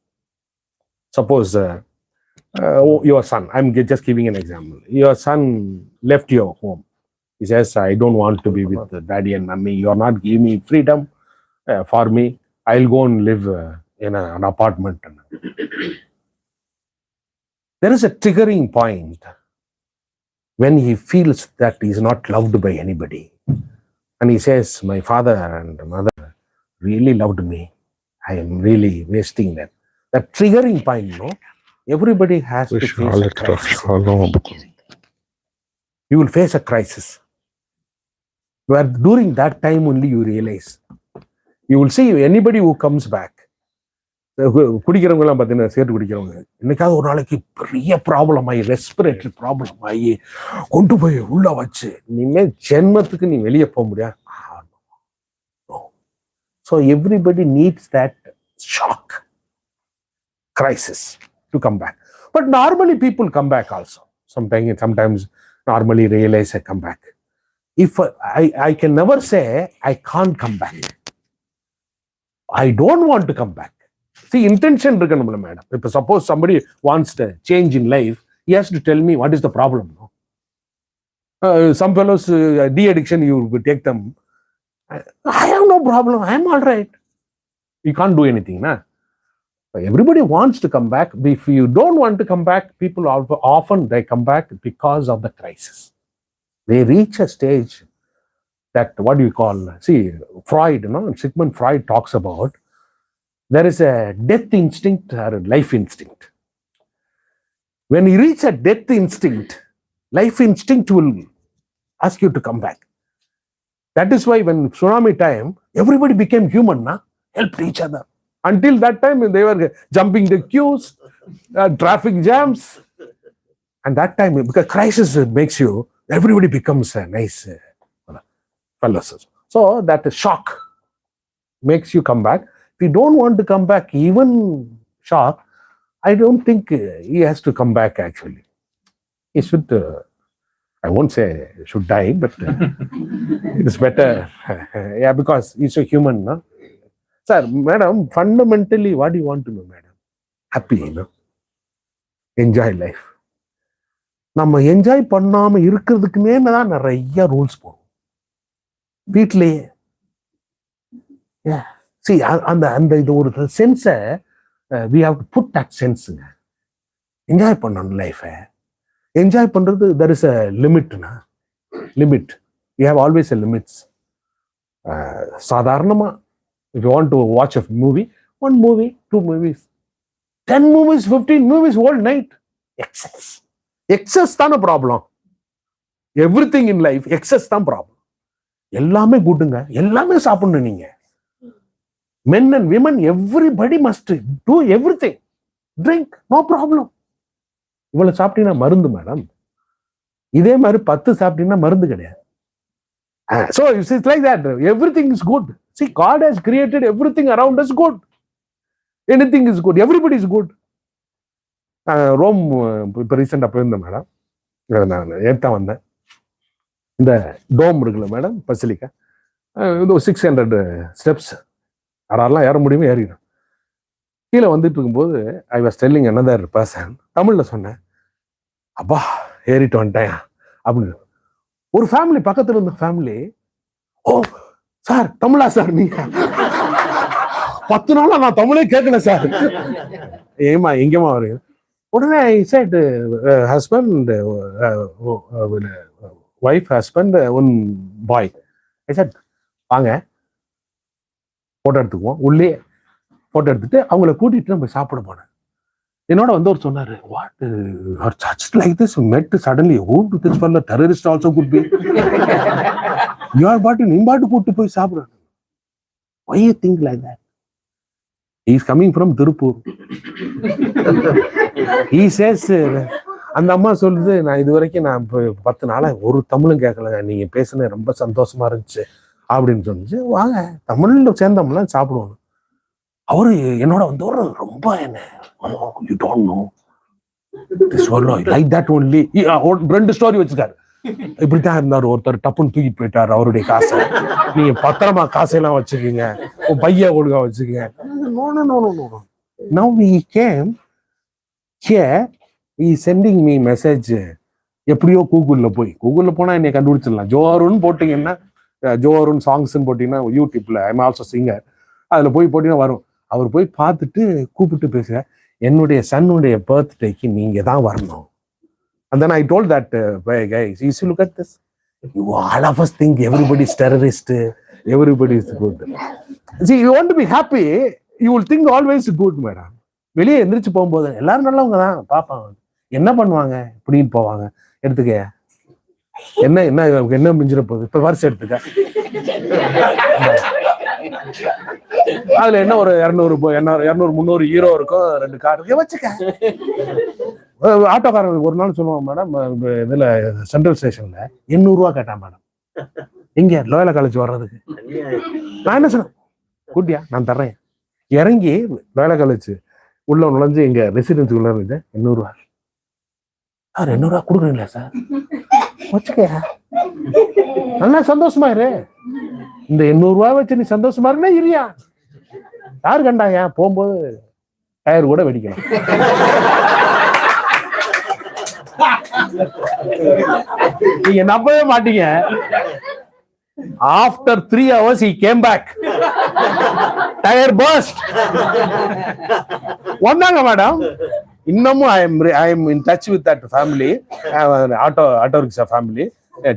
Suppose your son, I'm just giving an example. Your son left your home. He says, I don't want to be with daddy and mommy. You're not giving me freedom for me. I'll go and live in an apartment. There is a triggering point when he feels that he's not loved by anybody. And he says, my father and mother really loved me. I am really wasting that. That triggering point, everybody has to face a crisis. You will face a crisis. Where during that time only you realize. You will see anybody who comes back. குடிக்கிறவங்கலாம் பார்த்தீங்கன்னா சேர்த்து குடிக்கிறவங்க என்னைக்காவது ஒரு நாளைக்கு பெரிய problem ஆகி respiratory problem ஆகி கொண்டு போய் உள்ள வச்சு இனிமேல் ஜென்மத்துக்கு நீ வெளியே போக முடியாது. So everybody needs that shock crisis to come back. But normally people come back also. Sometimes normally realize I come back. If I can never say I can't come back. I don't want to come back. See, intention இருக்கணும்ல madam. இப்போ suppose somebody wants to change in life, he has to tell me what is the problem. No? Some fellows, de-addiction, you take them. I have no problem. I am all right. You can't do anything. Na? Everybody wants to come back. If you don't want to come back, people often they come back because of the crisis. They reach a stage that, what do you call, see, Freud, Sigmund Freud talks about, there is a death instinct or a life instinct. When you reach a death instinct, life instinct will ask you to come back. That is why when tsunami time, everybody became human, helped each other. Until that time, they were jumping the queues, traffic jams. And that time, because crisis makes you, everybody becomes a nice fellows. So that shock makes you come back. If you don't want to come back, even shock, I don't think he has to come back actually. He should, I won't say should die, but it's better. Yeah, because he's a human, no? Sir, madam, fundamentally, what do you want to know, madam? Happy, enjoy life. நம்ம enjoy பண்ணாம இருக்கிறதுக்குமே தான் நிறைய rules போடும் வீட்லயே. See, அந்த இது ஒரு சென்ஸை we have to put that sense. Enjoy பண்ணணும் லைஃபை. என்ஜாய் பண்றது there is a limit. We have always a limits. சாதாரணமா if you want to watch a movie, 1 movie, 2 movies, 10 movies, 15 movies whole night. Excess தான problem. Everything in life excess தான் problem. எல்லாமே குட்டுங்க, எல்லாமே சாப்பிடணும் நீங்க. Men and women, everybody must do everything. Drink, no problem. இவ்வளவு சாப்பிட்டீங்கன்னா மருந்து மேடம். இதே மாதிரி 10 சாப்பிட்டீங்கன்னா மருந்து கிடையாது. So it's like that. Everything is good. See, God has created everything around us good. Anything is good. Everybody is good. Rome இப்போ ரீசெண்டாக போயிருந்தேன் மேடம். நான் ஏற்ற வந்தேன். இந்த டோம் இருக்குல்ல மேடம், பசிலிக்கா, இது 600 ஸ்டெப்ஸ். யாரெல்லாம் ஏற முடியுமோ ஏறிடும். கீழே வந்துட்டு இருக்கும்போது I was telling another person, தமிழில் சொன்னேன், அப்பா ஏறிட்டு வந்துட்டேன் அப்படின்னு. ஒரு ஃபேமிலி பக்கத்தில் இருந்த ஃபேமிலி, ஓ சார் தமிழா சார் நீங்க? 10 நாளா நான் தமிழே கேட்கல சார். ஏமா எங்கேமா வருங்க? உடனே ஐ செட் ஹஸ்பண்ட், ஒய்ஃப், ஹஸ்பண்ட், 1 பாய். ஐ செட் வாங்க ஃபோட்டோ எடுத்துக்குவோம். உள்ளே ஃபோட்டோ எடுத்துட்டு அவங்கள கூட்டிட்டு நம்ம சாப்பிட போனேன். என்னோட வந்து அவர் சொன்னாரு, what are such like this met suddenly who to this for terrorist also good be your பாட்டு நீ பாட்டு கூட்டு போய் சாப்பிடுறேன். Why you think like that? He is coming from Tirupur. He says, அந்த அம்மா சொல்லுது, நான் இது வரைக்கும் நான் 10 நாளா ஒரு தமிழும் கேட்கலங்க, நீங்க பேசுனது ரொம்ப சந்தோஷமா இருந்துச்சு அப்படின்னு சொன்னிச்சு. வாங்க தமிழ்ல சேர்ந்தோம்லாம் சாப்பிடுவோம். அவரு என்னோட வந்தவர் ரொம்ப என்ன, you don't know this one like that only. 2 story வச்சுக்காரு. இப்படித்தான் இருந்தாரு. ஒருத்தர் டப்புன்னு தூக்கிட்டு போயிட்டாரு அவருடைய காசை. நீங்க பத்திரமா காசையெல்லாம் வச்சுக்கீங்க, பைய ஒழுங்கா வச்சுக்கீங்க. Now we came here, he sending me message. எப்படியோ கூகுள்ல போனா என்னை கண்டுபிடிச்சிடலாம். ஜோ அருண் போட்டீங்கன்னா, ஜோ அருண் சாங்ஸ்ன்னு போட்டீங்கன்னா யூடியூப்ல, ஐ எம் ஆல்சோ சிங்கர், அதுல போய் போட்டீங்கன்னா வரும். அவர் போய் பார்த்துட்டு கூப்பிட்டு பேசுற, என்னுடைய சன்னுடைய பர்த்டேக்கு நீங்க தான் வரணும். And then I told that guys, you see, look at this. All of us think everybody is terrorist, everybody is good. See, you want to be happy, you will think always good, madam. வெளியே எந்திரிச்சு போகும்போது எல்லாரும் நல்லவங்க தான் பார்ப்பாங்க, என்ன பண்ணுவாங்க இப்படின்னு போவாங்க. எடுத்துக்க என்ன என்ன என்ன மிஞ்சிட போகுது, இப்ப வருஷம் எடுத்துக்க, அதுல என்ன ஒரு 200 300 ஹீரோ இருக்கும், 2 கார் இருக்கு, வச்சுக்க. ஆட்டோக்காரன் ஒரு நாள் சொல்லுவான், மேடம் இதுல சென்ட்ரல் ஸ்டேஷன்ல 800 ரூபா கேட்டான் மேடம், எங்க லோயலா காலேஜ் வர்றதுக்கு. நான் என்ன சொன்னேன், கூட்டியா நான் தர்றேன். இறங்கி லோயலா காலேஜ் உள்ள நுழைஞ்சு எங்க ரெசிடென்சி உள்ள இருந்து 800 ரூபா. சார் 800 ரூபா கொடுக்குறீங்களா சார்? வச்சுக்க, நல்லா சந்தோஷமா இரு. இந்த 800 ரூபா வச்சு நீ சந்தோஷமா இருக்குன்னா இரியா. யாரு கண்டாயா போகும்போது டயர் கூட வெடிக்கலாம். நீங்க நம்பவே மாட்டீங்க. After 3 hours he came back. Tyre burst. வந்தாங்க மேடம். இன்னமும் I am in touch with that family. Auto rickshaw family.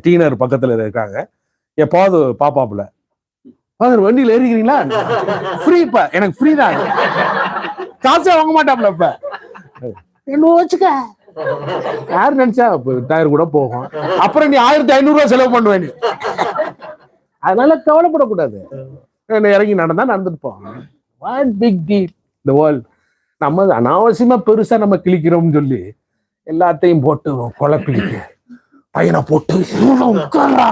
டீனர் பக்கத்துல இருக்காங்க. எப்போது பாப்பாப்புல ஃபாதர் வண்டியில ஏறிக்கிறீங்களா? ஃப்ரீப்பா, எனக்கு ஃப்ரீ தான், காசே வாங்க மாட்டாப்ல. இப்ப என்ன வச்சுக்க யாரு நினைச்சா டயர் கூட போகும். அப்புறம் நீ 1500 ரூபாய் செலவு பண்ணுவேன். அதனால கவலைப்படக்கூடாது. இறங்கி நடந்தா நடந்துட்டு போவாங்க. வாட் பிக் டீல் இந்த வேர்ல்ட். நம்ம அனாவசியமா பெருசா நம்ம கிழிக்கிறோம்னு சொல்லி எல்லாத்தையும் போட்டு குழப்பிக்கிட்டு பையனை போட்டு உட்கார்றா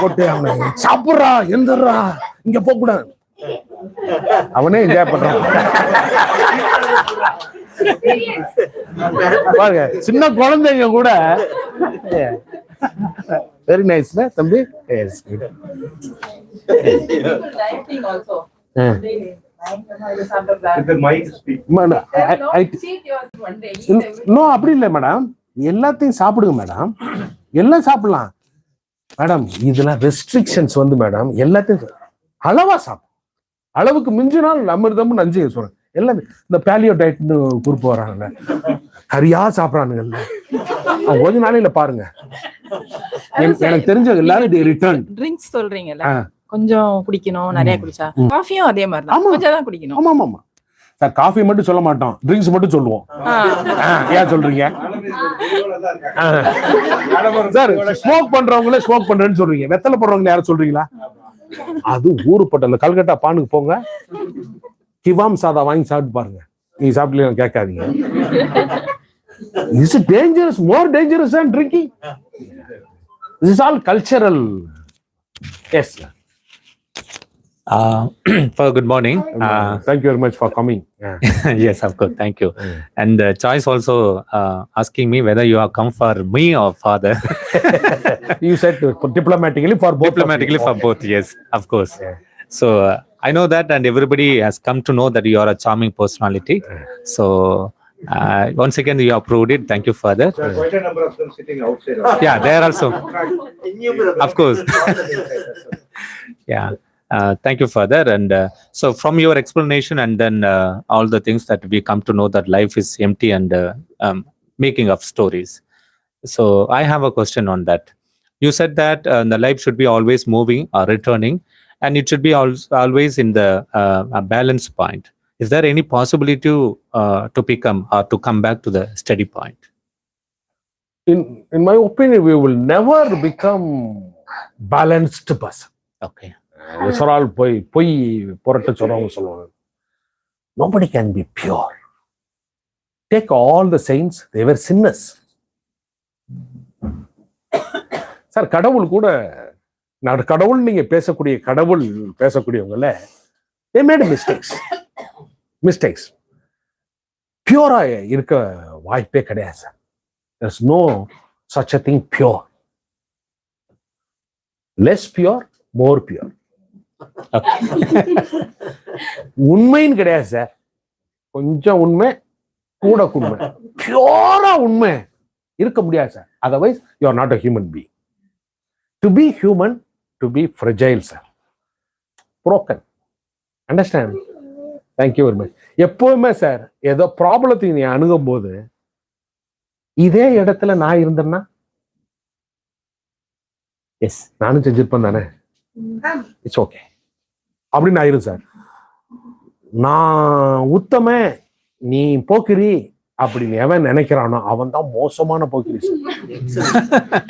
போட்டு அவனை சாப்பிட்றா எந்திரா இங்க போக கூடாது. அவனே என்ஜாய் பண்றான் பாருங்க. சின்ன குழந்தைங்க கூட வெரி நைஸ்ல தம்பி. நோ அப்படி இல்லை மேடம், எல்லாத்தையும் சாப்பிடுங்க மேடம், எல்லாம் சாப்பிடலாம் மேடம். இதுல ரெஸ்ட்ரிக்ஷன்ஸ் வந்து மேடம் எல்லாத்தையும் அளவா சாப்பிடும். அளவுக்கு மிஞ்சினால் அமிர்தம் நஞ்சு சொல்றேன். எல்லாமே இந்த பேலியோ டயட்னு குறிப்பு வராங்கல்ல, கரியா சாப்பிடறானுங்கல்ல, கொஞ்ச நாளையில பாருங்க. எனக்கு தெரிஞ்ச எல்லாரும் ரிட்டர்ன் ட்ரிங்க்ஸ் சொல்றீங்கல்ல, கொஞ்சம் குடிக்கணும், நிறைய குடிச்சா. காஃபியும் அதே மாதிரி தான், கொஞ்சம் தான் குடிக்கணும். ஆமா ஆமா சார், காஃபி மட்டும் சொல்ல மாட்டோம், ட்ரிங்க்ஸ் மட்டும் சொல்லுவோம். ஏன் சொல்றீங்க சார்? ஸ்மோக் பண்றவங்களே ஸ்மோக் பண்றேன்னு சொல்றீங்க, வெத்தலை போடுறவங்க யாரும் சொல்றீங்களா? அது ஊருப்பட்ட அந்த கல்கட்டா பானுக்கு போங்க, கிவாம் சாதா வாங்கி சாப்பிட்டு பாருங்க. நீங்க சாப்பிட்டு கேட்காதீங்க. Is it dangerous? More dangerous than drinking? This is all cultural. Yes. For good morning. Thank you very much for coming. Yes, of course. Thank you. And Choice also asking me whether you have come for me or father. You said diplomatically for both. Diplomatically for both. Yes, of course. So I know that, and everybody has come to know that you are a charming personality. So once again, you have proved it. Thank you, father. There are quite a number of them sitting outside. Yeah, there also. Of course. Yeah. Thank you, father. And so from your explanation and then all the things that we come to know that life is empty and making of stories. So I have a question on that. You said that the life should be always moving or returning, and it should be always in the balance point. Is there any possibility to become or to come back to the steady point? In my opinion, we will never become balanced person. Okay. சொரால் பொய் புரட்ட சொல்றவங்க சொல்லுவாங்க, nobody can be pure. Take all the saints, they were sinners. Sir, கடவுள் கூட, கடவுள் நீங்க பேசக்கூடிய கடவுள் பேசக்கூடியவங்கள they made mistakes. பியூரா இருக்க வாய்ப்பே கிடையாது sir. there's no such a thing pure. less pure, more pure. உண்மைன்னு கிடையாது சார், கொஞ்சம் உண்மை கூட உண்மை, பியூரா உண்மை இருக்க முடியாது sir. Otherwise you are not a human being. To be human, to be fragile sir, broken. Understand? Thank you very much. எப்பவுமே சார், ஏதோ ப்ராப்ளத்தை நீ அணுகும் போது இதே இடத்துல நான் இருந்தேன்னா எஸ் நானும் செஞ்சிருப்பேன் தானே, இட்ஸ் ஓகே அப்படின்னு ஆயிரும் சார். நான் உத்தம நீ போக்கிரி அப்படின்னு எவன் நினைக்கிறானோ அவன் தான் மோசமான போக்கிரி sir.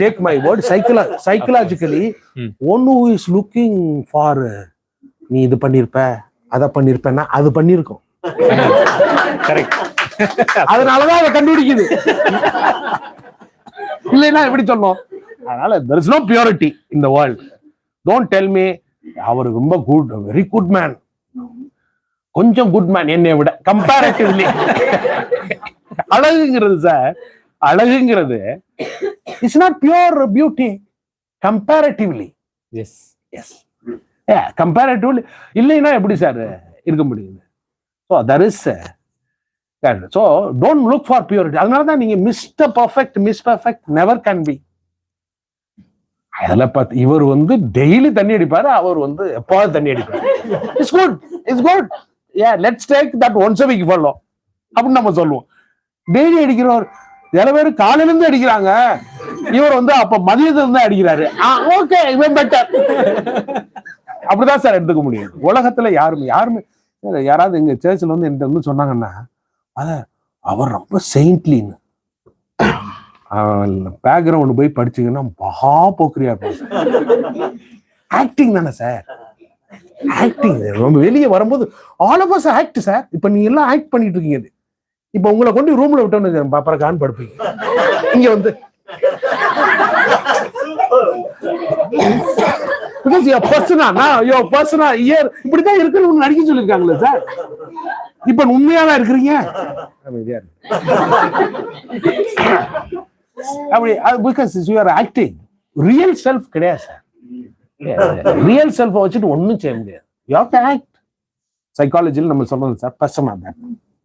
Take my word, psychologically one who is looking for நீ இது பண்ணிருப்ப அதை பண்ணிருப்பேன்னா அது பண்ணிருக்கோம். அதனாலதான் அதை கண்டுபிடிக்குது, இல்லைன்னா எப்படி சொன்னோம்? அதனால there is no purity in the world. Don't tell me அவர் ரொம்ப குட், வெரி குட் மேன், கொஞ்சம் குட் மேன் என்னை விட கம்பேரிட்டிவ்லி. அழகுங்கிறது சார், அழகுங்கிறது it's not pure beauty, comparatively. Yes. Yes, comparatively. இல்லைன்னா எப்படி சார் இருக்க முடியுது? So there is So don't look for purity. அதனால தான் நீங்க Mr. Perfect, Miss Perfect never can be. அதெல்லாம் பார்த்து இவர் வந்து டெய்லி தண்ணி அடிப்பாரு, அவர் வந்து எப்போது தண்ணி அடிப்பாரு. It's good, it's good. Yeah, let's take that once a week follow அப்படின்னு நம்ம சொல்லுவோம். டெய்லி அடிக்கிறவர் சில பேர் காலையில இருந்து அடிக்கிறாங்க, இவர் வந்து அப்ப மதியத்துல இருந்து அடிக்கிறாரு. ஓகே, இவன் பெட்டர். அப்படிதான் சார் எடுத்துக்க முடியும். உலகத்துல யாருமே யாராவது எங்க சர்ச்சில் வந்து என்கிட்ட வந்து சொன்னாங்கன்னா, அவர் ரொம்ப செயின்ட்லின்னு, பேக்ரவுண்ட் போய் படிச்சீங்கன்னா மகா போக்கிரியா இருப்பாங்க. ஆக்டிங் தானே சார், ஆக்டிங். வெளியே வரும்போது all of us act sir. இப்ப நீங்க எல்லாம் ஆக்ட் பண்ணிட்டு இருக்கீங்க. இப்ப உங்களை கொண்டு ரூம்ல விட்டோம்னு பாப்பறக்கான்னு படுப்பீங்க. இங்க வந்து இப்படிதான் இருக்குன்னு நடிக்க சொல்லிருக்காங்களே சார். இப்ப உண்மையாதான் இருக்கிறீங்க. அப்படி because you are acting. Real self கிடையாது சார். ரியல் செல்ஃப் வச்சுட்டு ஒன்னும் செய்ய முடியாது. You have to act. சைக்காலஜியில் நம்ம சொல்றது சார், பர்சனா தட்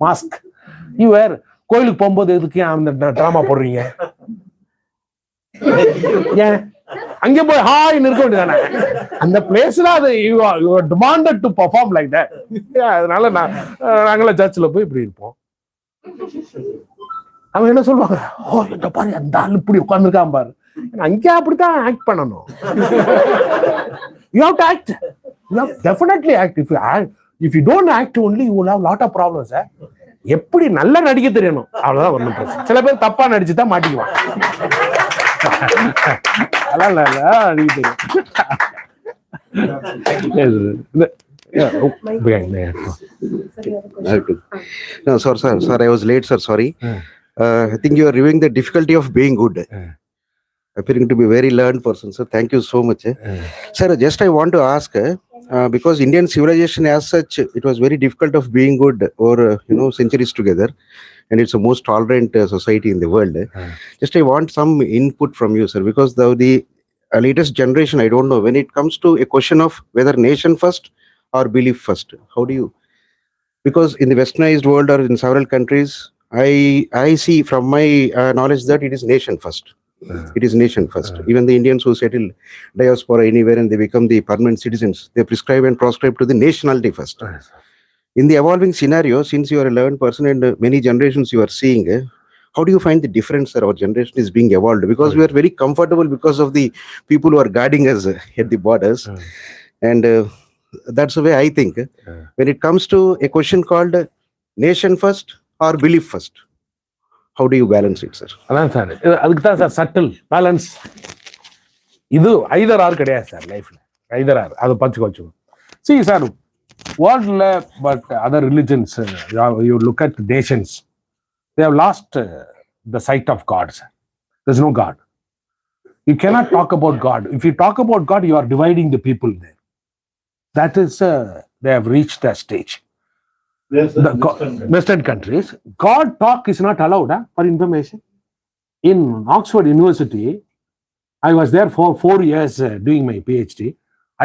மாஸ்க். யூ வேர் கோயிலுக்கு போகும்போது எதுக்கு அந்த டிராமா போடுறீங்க? ஏன் அங்கே போய் ஹாய்னு இருக்க வேண்டியதானே? அந்த பிளேஸ்ல அது you are demanded to perform like that. அதனால நாங்களாம் சர்ச்சில் போய் இப்படி இருப்போம். அவங்க என்ன சொல்லுவாங்க, ஓ இந்த பாரு அந்த ஆள் இப்படி உட்கார்ந்துருக்கான் பாரு. அங்கே அப்படித்தான் ஆக்ட் பண்ணணும். You have to act. You have definitely act. If you don't act only you will have lot of problems sir. எப்படி நல்லா நடிக்க தெரியணும், அவ்வளவுதான் ஒன்றும் பிரச்சனை. சில பேர் தப்பா நடிச்சு தான் மாட்டிக்குவாங்க. நடிக்க தெரியும். No, sir, I was late, sir. Sorry. I think you are reviewing the difficulty of being good. Appearing to be very learned person, sir. Thank you so much. Sir, just I want to ask, because Indian civilization as such, it was very difficult of being good over centuries together, and it's the most tolerant society in the world. Just I want some input from you, sir, because the latest generation, I don't know, when it comes to a question of whether nation first or belief first, how do you? Because in the westernized world or in several countries, I see from my knowledge that it is nation first. It is nation first. Even the Indians who settle diaspora anywhere and they become the permanent citizens, they prescribe and proscribe to the nationality first. In the evolving scenario, since you are a learned person and many generations you are seeing, how do you find the difference that our generation is being evolved? Because we are very comfortable because of the people who are guarding us at the borders. And that's the way I think. When it comes to a question called nation first or belief first, how do you balance it, sir? அதான் sir, அதுக்கு தான் sir subtle balance. இது Hyder R கிடையாது sir லைஃப்ல. Hyder R, அதை பார்த்து வச்சுக்கோ. See sir, வேர்ல்ட்ல but other religions, you look at nations, they have lost the sight of God, sir. There's no God. You cannot talk about God. If you talk about God, you are dividing the people there. That is, they have reached that stage. Western countries, God talk is not allowed, for information. In Oxford University, I was there for 4 years doing my PhD.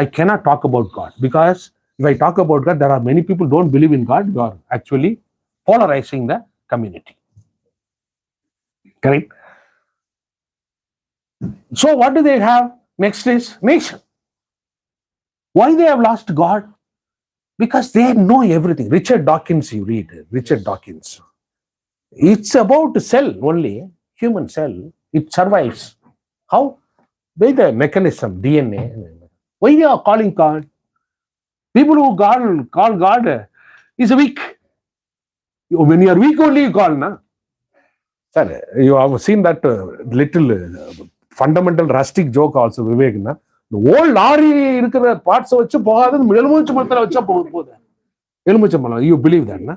I cannot talk about God because if I talk about God, there are many people who don't believe in God. You are actually polarizing the community. Correct? So what do they have? Next is nation. Why they have lost God? Because they know everything. Richard Dawkins, you read Richard Dawkins. It's about cell only, human cell. It survives. How? By the mechanism, DNA. Why they are calling God? People who call God is weak. When you are weak only you call, na? Sir, you have seen that little fundamental rustic joke also, Vivek, na? The whole lorry இருக்கிற parts வச்சு போகாது, எலுமிச்சை மரத்தில் வச்சா போகுது. எலுமிச்சை மரம், you believe that, na?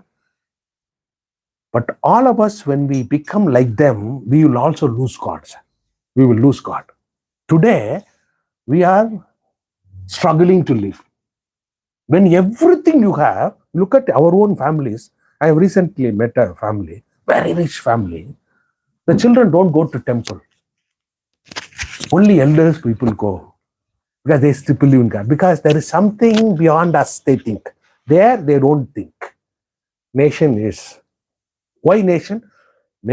But all of us, when we become like them, we will also lose God, sir. We will lose God. Today, we are struggling to live. When everything you have, look at our own families. I have recently met a family, very rich family. The children don't go to temple. Only elders people go. Because they still believe in God. Because there is something beyond us, they think. There, they don't think. Nation is Why nation?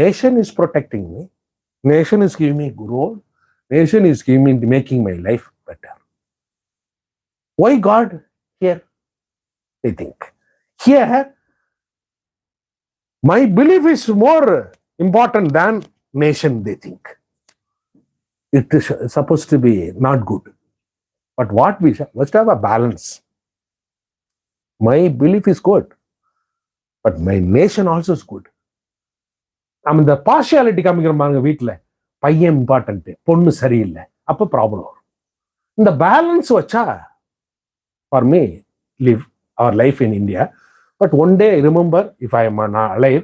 Nation is protecting me. Nation is giving me growth. Nation is giving me, making my life better. Why God here? They think. Here, my belief is more important than nation, they think. It is supposed to be not good. But what we must have a balance. My belief is good, but my nation also is good. நம்ம இந்த partiality காமிக்கிறோம் வீட்டில் பையன் important பொண்ணு சரியில்லை அப்போ problem வரும். இந்த பேலன்ஸ் வச்சா for me live our life in India. But one day, remember, if I am alive,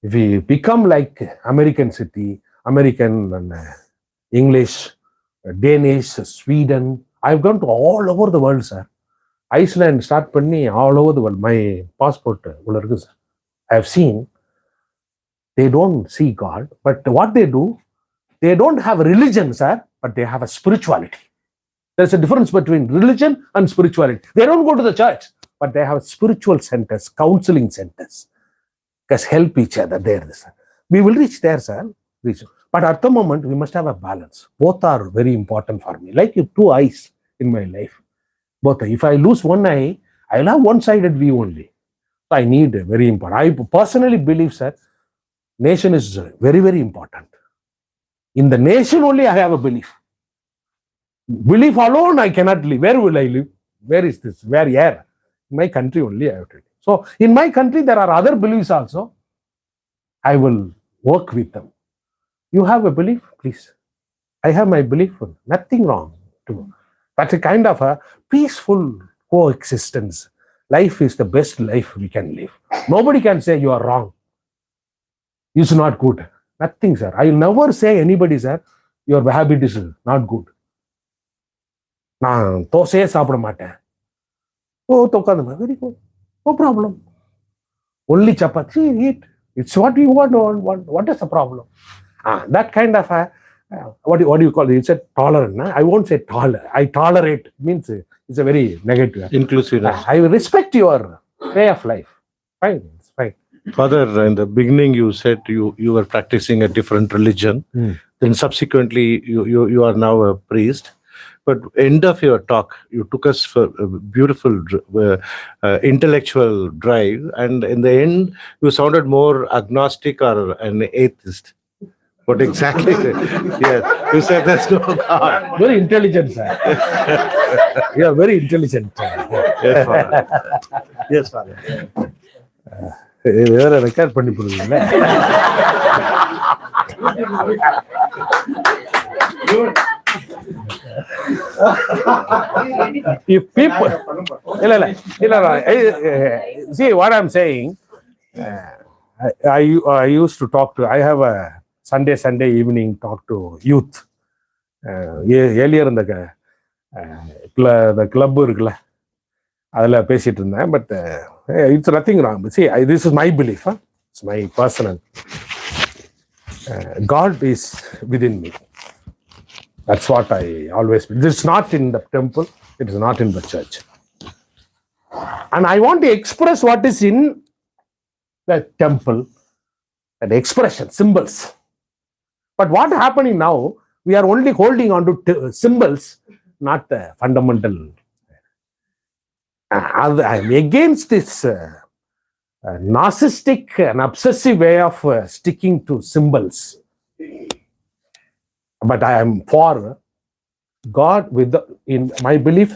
if we become like American city, American and English, Danish, Sweden, I've gone to all over the world, sir. Iceland, start panni, all over the world. My passport, sir. I have seen, they don't see God, but what they do, they don't have religion, sir, but they have a spirituality. There's a difference between religion and spirituality. They don't go to the church, but they have spiritual centers, counseling centers. Because help each other there, sir. We will reach there, sir. But at the moment, we must have a balance. Both are very important for me. Like two eyes in my life. Both. If I lose one eye, I'll have one-sided view only. So I need very important. I personally believe, sir, nation is very, very important. In the nation only, I have a belief. Belief alone, I cannot live. Where will I live? Where is this? Where? Here? In my country only, I have to live. So, in my country, there are other beliefs also. I will work with them. You have a belief, please. I have my belief. Nothing wrong. That's a kind of a peaceful coexistence. Life is the best life we can live. Nobody can say you are wrong. It's not good. Nothing, sir. I will never say anybody, sir, your habit is not good. நான் தோசையே சாப்பிட மாட்டேன். உட்காந்து very good, no problem. Only chapati eat. It's what you want. What is the problem? That kind of what do you call it? It's a tolerant. I won't say tolerant. I tolerate means it's a very negative. Inclusiveness. I will respect your way of life. Fine, it's fine. Father, in the beginning, you said you were practicing a different religion. Then subsequently, you are now a priest. But end of your talk, you took us for a beautiful intellectual drive, and in the end, you sounded more agnostic or an atheist. What exactly? Yes, you said there's no God. Very intelligent, sir. You are very intelligent. Yes, Father. Yes, Father. வேற record பண்ணி போடுவீங்களே. If people, see what I'm saying. I used to talk to. I have a Sunday evening talk to youth. Earlier in the club இருக்குல்ல, அதில் பேசிட்டு இருந்தேன். But it's nothing wrong. See, this is my belief. It's my personal. God is within me. That's what I always believe. It's not in the temple. It is not in the church. And I want to express what is in the temple, that expression, symbols. But what happening now, we are only holding on to symbols, not the fundamental. I'm against this narcissistic and obsessive way of sticking to symbols. But I am for God. In my belief,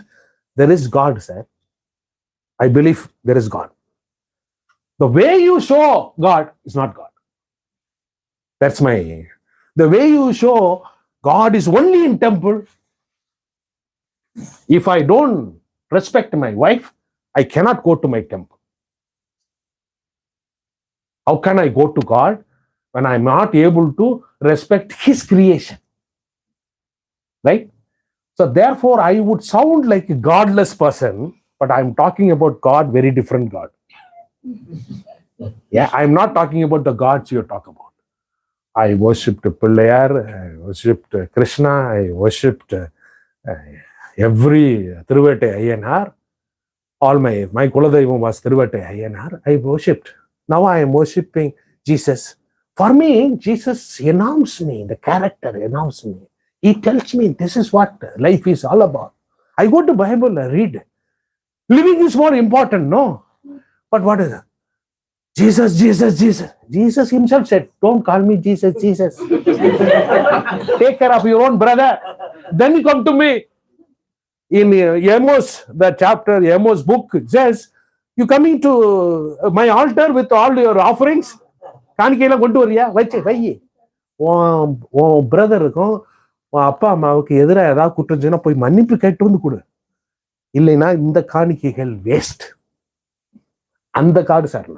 there is God, sir. I believe there is God. The way you show God is not God. That's my. The way you show God is only in temple. If I don't respect my wife, I cannot go to my temple. How can I go to God when I'm not able to respect His creation? Right? So therefore, I would sound like a godless person, but I'm talking about God, very different God. Yeah, I'm not talking about the gods you talk about. I worshipped Pillayar, I worshipped Krishna, I worshipped every Thiruvete Ayyanar. All my Kuladaivam was Thiruvete Ayyanar. I worshipped. Now I am worshipping Jesus. For me, Jesus enamels me, the character enamels me. He tells me this is what life is all about. I go to Bible, I read. Living is more important, no? But what is it? Jesus, Jesus, Jesus. Jesus himself said, don't call me Jesus, Jesus. Take care of your own brother. Then you come to me. In Amos, the chapter, Amos book, it says, you coming to my altar with all your offerings? காணிக்கையெல்லாம் கொண்டு வரியா? வச்சு வை. உன் பிரதருக்கும் உன் அப்பா அம்மாவுக்கு எதிராக ஏதாவது குற்றம் சொன்னா போய் மன்னிப்பு கேட்டு வந்து கொடு. இல்லைன்னா இந்த காணிக்கைகள் வேஸ்ட். அந்த காடு sir.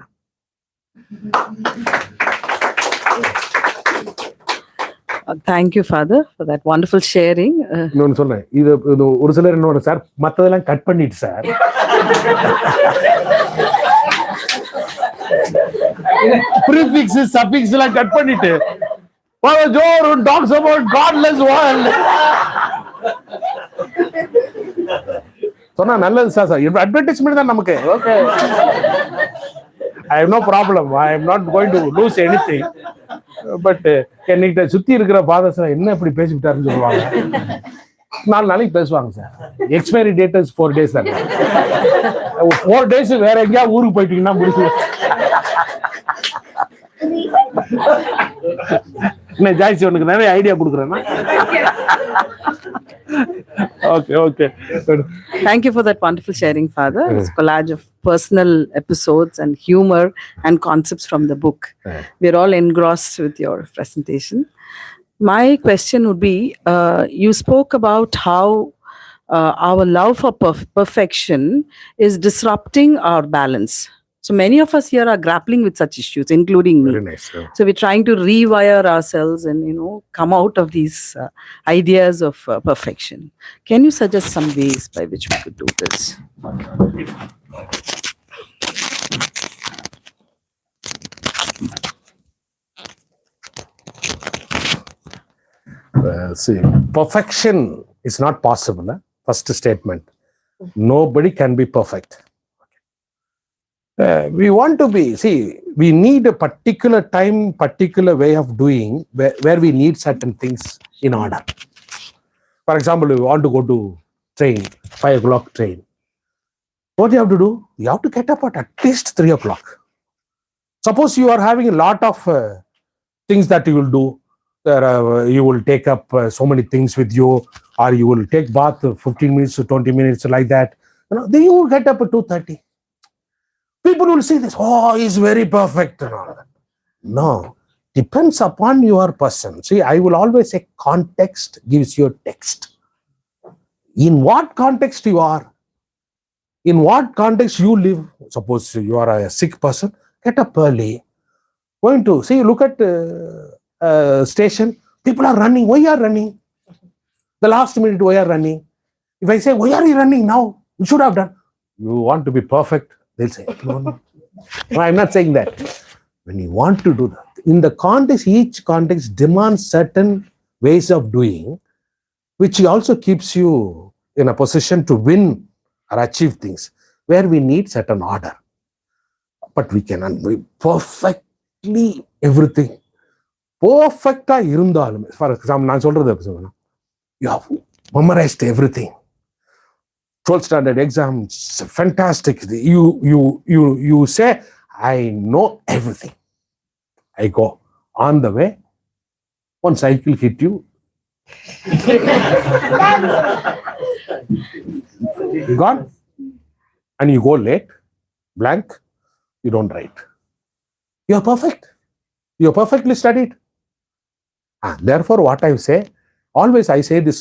Thank you, Father, for that wonderful sharing. இன்னொன்னு சொன்னேன், இது ஒரு சிலர் என்ன சார் மற்றதெல்லாம் கட் பண்ணிட்டு சார் prefix suffix எல்லாம் கட் பண்ணிட்டு Father Joe talks about godless world. சொன்னா நல்லது சார். அட்வர்டைஸ்மெண்ட் தான் நமக்கு. Okay, I have no problem. I am not going to lose anything. But என்னைக்கிட்ட சுத்தி இருக்கிற ஃபாதர்ஸ் என்ன இப்படி பேசிவிட்டாருன்னு சொல்லுவாங்க. 4 நாளைக்கு பேசுவாங்க சார். எக்ஸ்பைரி டேட் 4 days தான். 4 days வேற எங்கேயா ஊருக்கு போயிட்டீங்கன்னா முடிச்சு. என்ன ஜாய்ச்சி உனக்கு நிறைய ஐடியா கொடுக்குறேன்னா. Okay. Thank you for that wonderful sharing, Father. It's a collage of personal episodes and humor and concepts from the book. We're all engrossed with your presentation. My question would be, you spoke about how our love for perfection is disrupting our balance. So many of us here are grappling with such issues, including me. Very nice. So we're trying to rewire ourselves and, come out of these ideas of perfection. Can you suggest some ways by which we could do this? See, perfection is not possible. First statement. Nobody can be perfect. We want to be, we need a particular time, particular way of doing where we need certain things in order. For example, we want to go to train, 5 o'clock train. What do you have to do? You have to get up at least 3 o'clock. Suppose you are having a lot of things that you will do. You will take up so many things with you, or you will take bath 15 minutes to 20 minutes like that. Then you will get up at 2:30. People will see this, oh, he's very perfect and all that. No, depends upon your person. See, I will always say context gives you text. In what context you are, in what context you live. Suppose you are a sick person, get up early. Going to, look at station, people are running. Why are running? The last minute, why are running? If I say, why are you running now? You should have done. You want to be perfect. They'll say, no, I'm not saying that. When you want to do that, in the context, each context demands certain ways of doing, which also keeps you in a position to win or achieve things, where we need certain order. But we cannot be perfectly everything. Perfecta irundalum. For example, நான் சொல்றது, you have memorized everything. 12th standard exam, fantastic. You say, I know everything. I go on the way, one cycle hit you. Gone. And you go late, blank, you don't write. You are perfect. You are perfectly studied. Therefore, what I say, always I say this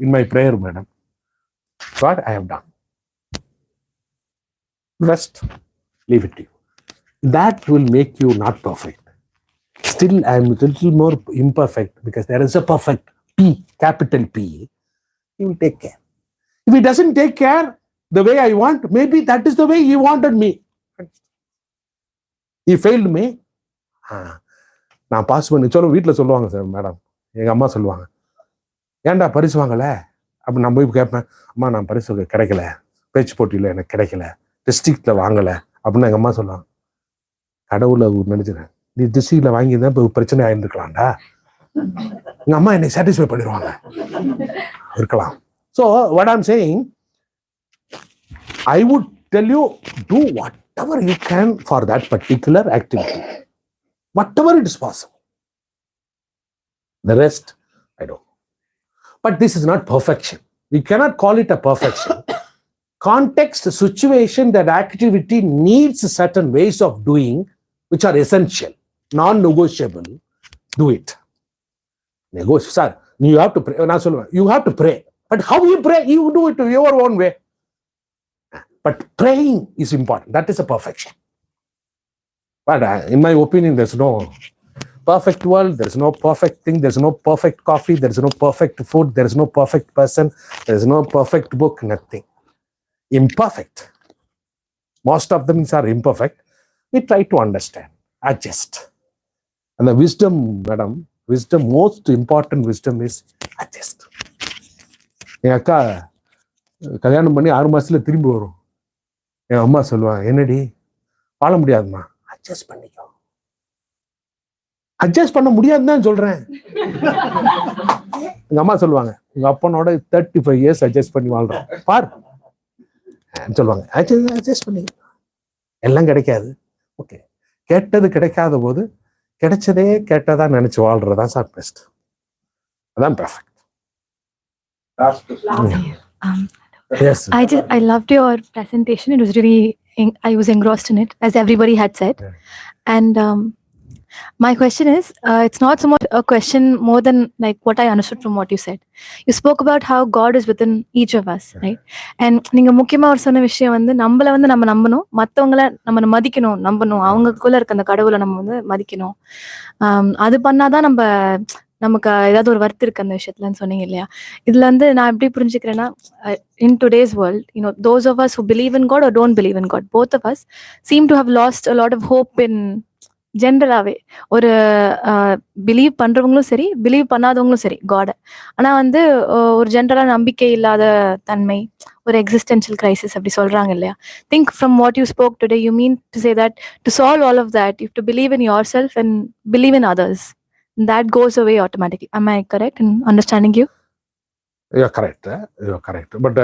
in my prayer, madam. God, I have done. Rest, leave it to you. That will make you not perfect. Still, I am a little more imperfect because there is a perfect P, capital P. He will take care. If he doesn't take care the way I want, maybe that is the way he wanted me. He failed me. நான் pass பண்ணி வீட்டில் சொல்லுவாங்க sir, madam, எங்கள் அம்மா சொல்லுவாங்க, ஏன்டா பரிசு வாங்கலை? அப்போ நான் போய் கேட்பேன், அம்மா நான் பரிசு கிடைக்கல, பேச்சு போட்டியில் எனக்கு கிடைக்கல, டிஸ்ட்ரிக்டில் வாங்கலை அப்படின்னு எங்கள் அம்மா சொல்லுவாங்க. கடவுளை நினைச்சிட்டேன், நீ டிஸ்ட்ரிக்ட்ல வாங்கியிருந்தா இப்போ பிரச்சனை ஆயிருந்துக்கலாம்டா. எங்க அம்மா என்னை சாட்டிஸ்ஃபை பண்ணிடுவாங்க இருக்கலாம். So what I'm saying, I would tell you, do whatever you can for that particular activity. Whatever it is possible. The rest, I don't know. But this is not perfection. We cannot call it a perfection. Context, situation, that activity needs certain ways of doing, which are essential, non-negotiable. Do it. Negotiate. Sir, you have to pray. You have to pray. But how you pray? You do it your own way. But praying is important. That is a perfection. But in my opinion, there's no perfect world. There's no perfect thing. There's no perfect coffee. There's no perfect food. There's no perfect person. There's no perfect book. Nothing. Imperfect. Most of them are imperfect. We try to understand, adjust. And the wisdom, madam, wisdom, most important wisdom is adjust. என் அக்கா கல்யாணம் பண்ணி 6 மாசத்துல திரும்பி வரும். என் அம்மா சொல்லுவாங்க, என்னடி வாழ முடியாதுமா, அட்ஜஸ்ட் பண்ணிக்கோ. அட்ஜஸ்ட் பண்ண முடியாதுன்னு தான் சொல்றேன். எங்க அம்மா சொல்லுவாங்க, உங்க அப்பனோட 35 இயர்ஸ் அட்ஜஸ்ட் பண்ணி வாழ்றோம் பார் சொல்லுவாங்க. அட்ஜஸ்ட் பண்ணி எல்லாம் கிடைக்காது. ஓகே, கேட்டது கிடைக்காத போது கிடைச்சதே கேட்டதா நினைச்சு வாழ்றதுதான் சார் பெஸ்ட். அதான் perfect. Yes. I loved your presentation. It was really, I was engrossed in it, as everybody had said. Yeah. And my question is, it's not so much a question more than like what I understood from what you said. You spoke about how God is within each of us, right? And நீங்க முக்கியமா ஒரு சொன்ன விஷயம் வந்து நம்மள வந்து நம்ம நம்பணும், மத்தவங்கள நம்ம மதிக்கணும், நம்பணும், அவங்களுக்குள்ள இருக்க அந்த கடவுளை நம்ம வந்து மதிக்கணும். அது பண்ணாதான் நமக்கு ஏதாவது ஒரு வர்த்து இருக்கு அந்த விஷயத்துலன்னு சொன்னீங்க இல்லையா? இதுல வந்து நான் எப்படி புரிஞ்சுக்கிறேன்னா, in today's world, you know, those of us who believe in God or don't believe in God, both of us seem to have lost a lot of hope in ஜென்ரலாவே. ஒரு பிலீவ் பண்றவங்களும் சரி, பிலீவ் பண்ணாதவங்களும் சரி காட. ஆனா வந்து ஒரு ஜென்ரலா நம்பிக்கை இல்லாத தன்மை, ஒரு எக்ஸிஸ்டென்ஷியல் கிரைசிஸ் அப்படி சொல்றாங்க இல்லையா? Think from what you spoke today, you mean to say that to solve all of that you have to believe in your self and believe in others. That goes away automatically. Am I correct in understanding you? You're correct. You're correct. But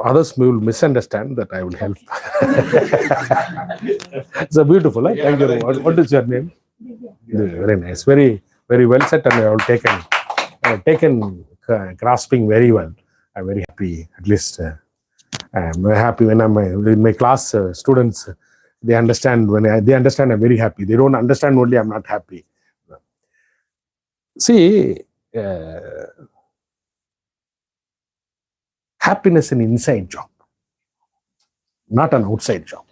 others will misunderstand that I will help. So beautiful. Right? Thank you. What is your name? Very nice. Very, very well said. And I have taken grasping very well. I'm very happy. At least I'm happy when I'm in my class. Students, they understand. They understand, I'm very happy. They don't understand only, I'm not happy. See, happiness is an inside job, not an outside job.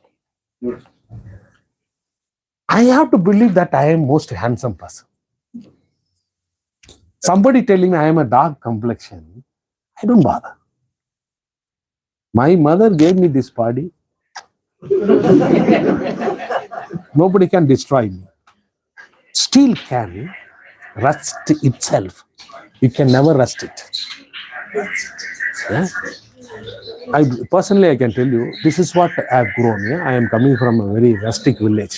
I have to believe that I am most handsome person. Somebody telling me I am a dark complexion, I don't bother. My mother gave me this body. Nobody can destroy me. Steel can rust itself. You can never rust it. Yeah? Personally, I can tell you, this is what I have grown. Yeah? I am coming from a very rustic village.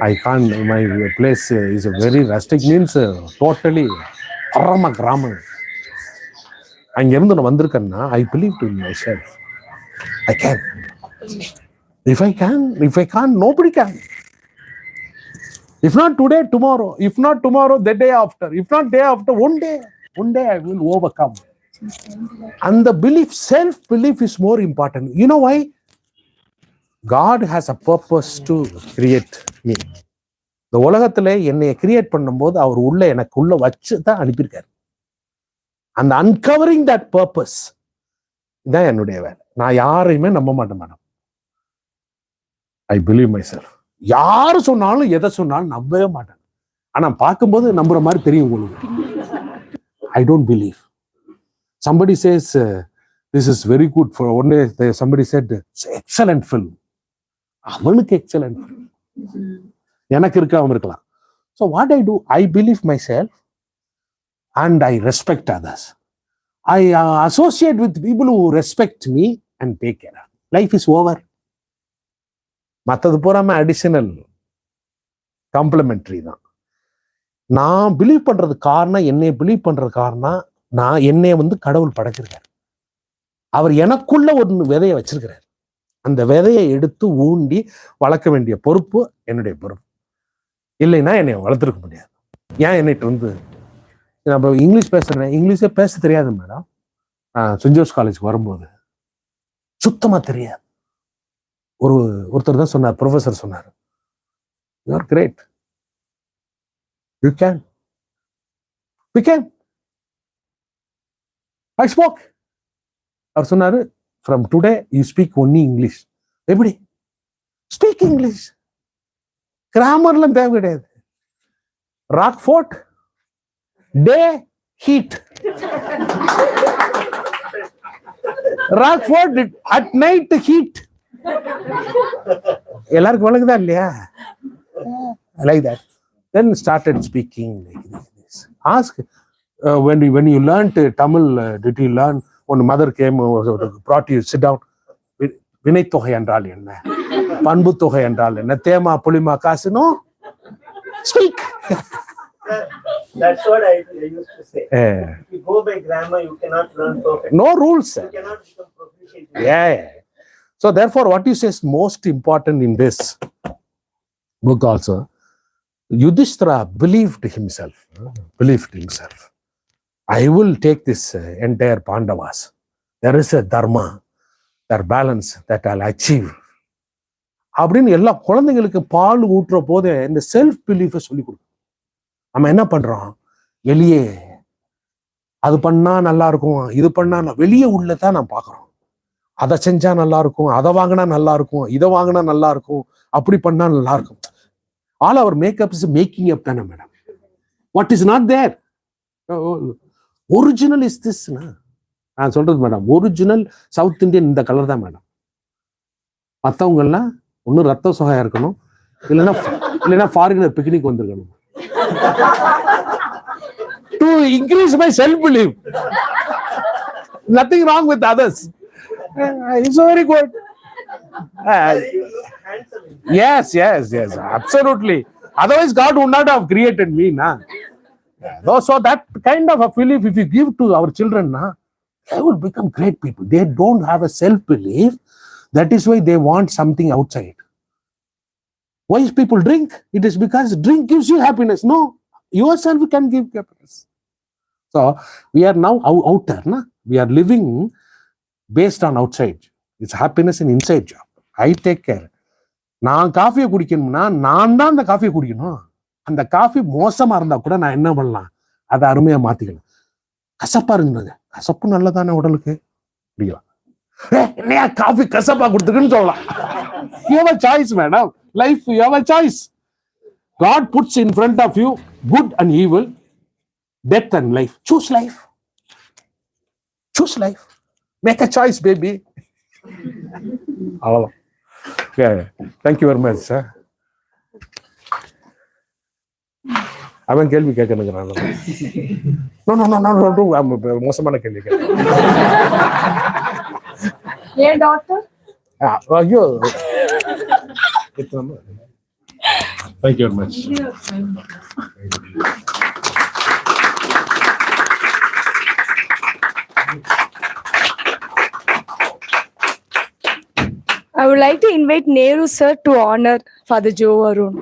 My place is a very rustic, means totally Parama Grama. I believe in myself. I can. If I can't, nobody can. If not today, tomorrow. If not tomorrow, the day after. If not day after, one day I will overcome. And the belief, self-belief is more important. You know why? God has a purpose to create me. இந்த உலகத்துல என்னை create பண்ணும்போது அவர் எனக்குள்ள வச்சு தான் அனுப்பியிருக்காரு. அந்த uncovering that purpose இதான் என்னுடைய வேலை. நான் யாரையுமே நம்ப மாட்டேன் மேடம். I believe myself. யாரு சொன்னாலும் எதை சொன்னாலும் நம்பவே மாட்டேன். ஆனா பார்க்கும்போது நம்புற மாதிரி தெரியும் உங்களுக்கு. I don't believe. Somebody says this is very good for one day. Somebody said it's excellent film. அவனுக்கு excellent film. எனக்கு இருக்காம இருக்கலாம். So what I do, I believe myself and I respect others. I associate with people who respect me and take care of. Life is over. மற்றது பூராம additional complimentary தான். நான் believe பண்றது காரணம், என்னை பிலீவ் பண்றது காரணம், நான் என்னை கடவுள் படைச்சிருக்காரு. அவர் எனக்குள்ள ஒரு விதையை வச்சிருக்கிறார். அந்த விதையை எடுத்து ஊண்டி வளர்க்க வேண்டிய பொறுப்பு என்னுடைய பொறுப்பு. இல்லைன்னா என்னை வளர்த்துருக்க முடியாது. ஏன் என்னைட்டு நம்ம இங்கிலீஷ் பேசுறேன், இங்கிலீஷே பேச தெரியாது மேடம். சென்ட் ஜோஸ் காலேஜ்க்கு வரும்போது சுத்தமா தெரியாது. ஒருத்தர் தான் சொன்னார், ப்ரொஃபசர் சொன்னார், you are great, you can, we can. I spoke. அவர் சொன்னாரு, from today you speak only English. எப்படி ஸ்பீக் இங்கிலீஷ்? கிராமர்லாம் தேவை கிடையாது. Rockfort day heat, Rockfort at night heat. எல்லாருக்கும் வழங்குதா இல்லையா? Like that. Then started speaking like this. Ask when you learned Tamil, did you learn? When mother came, brought you, sit down. வினை தொகை என்றால் என்ன, பண்பு தொகை என்றால் என்ன, தேமா புளிமா காசு? No, speak. That's what I used to say. If you go by grammar, you cannot learn perfect. No rules. You cannot become proficient. Yeah. So therefore, what you say is most important in this book also. Yudhishthira believed himself. I will take this entire Pandavas. There is a dharma, their balance that I'll achieve. அப்படின்னு எல்லா குழந்தைங்களுக்கு பால் ஊட்டுற போதே இந்த self பிலீஃபை சொல்லி கொடுக்கும். நம்ம என்ன பண்றோம், வெளியே அது பண்ணா நல்லா இருக்கும், இது பண்ணா வெளியே உள்ளதான் நான் பார்க்கறோம். அதை செஞ்சா நல்லா இருக்கும், அதை வாங்கினா நல்லா இருக்கும், இதை வாங்கினா நல்லா இருக்கும், அப்படி பண்ணா நல்லா இருக்கும். All our makeup is making up தானே madam. What is not there, original is this. நான் சொல்றது மேடம், ஒரிஜினல் சவுத் இந்தியன் இந்த கலர் தான் மேடம். மற்றவங்க எல்லாம் ஒன்னும் ரத்த சொகையா இருக்கணும், இல்லைன்னா ஃபாரினர் பிக்னிக் வந்திருக்கணும். To increase my self-belief. Nothing wrong with others. It's very good. Yes, absolutely. Otherwise, God would not have created me, na. So that kind of a belief, if you give to our children, na, they will become great people. They don't have a self-belief. That is why they want something outside. Why people drink? It is because drink gives you happiness. No, yourself can give happiness. So we are now outer, na? We are living based on outside. It's happiness in inside job. I take care. நான் காஃபியை குடிக்கணும்னா நான் தான் அந்த காஃபியை குடிக்கணும். அந்த coffee மோசமா இருந்தா கூட நான் என்ன பண்ணலாம், அதை அருமையா மாத்திக்கலாம். கசப்பா இருந்தது, கசப்பு நல்லதானே உடலுக்கு, குடிக்கலாம். என்னையா காஃபி கசப்பா கொடுத்துக்குன்னு சொல்லலாம். You have a choice, madam. Life, you have a choice. God puts in front of you good and evil, death and life. Choose life. Choose life. Make a choice, baby. Yeah. Thank you very much, sir. அவன் கேள்வி கேட்கணுங்கிறான். மோசமான கேள்வி கேட்க. ஏன் doctor? ஐயோ, thank you very much. I would like to invite Nehru sir to honor Father Joe Arun.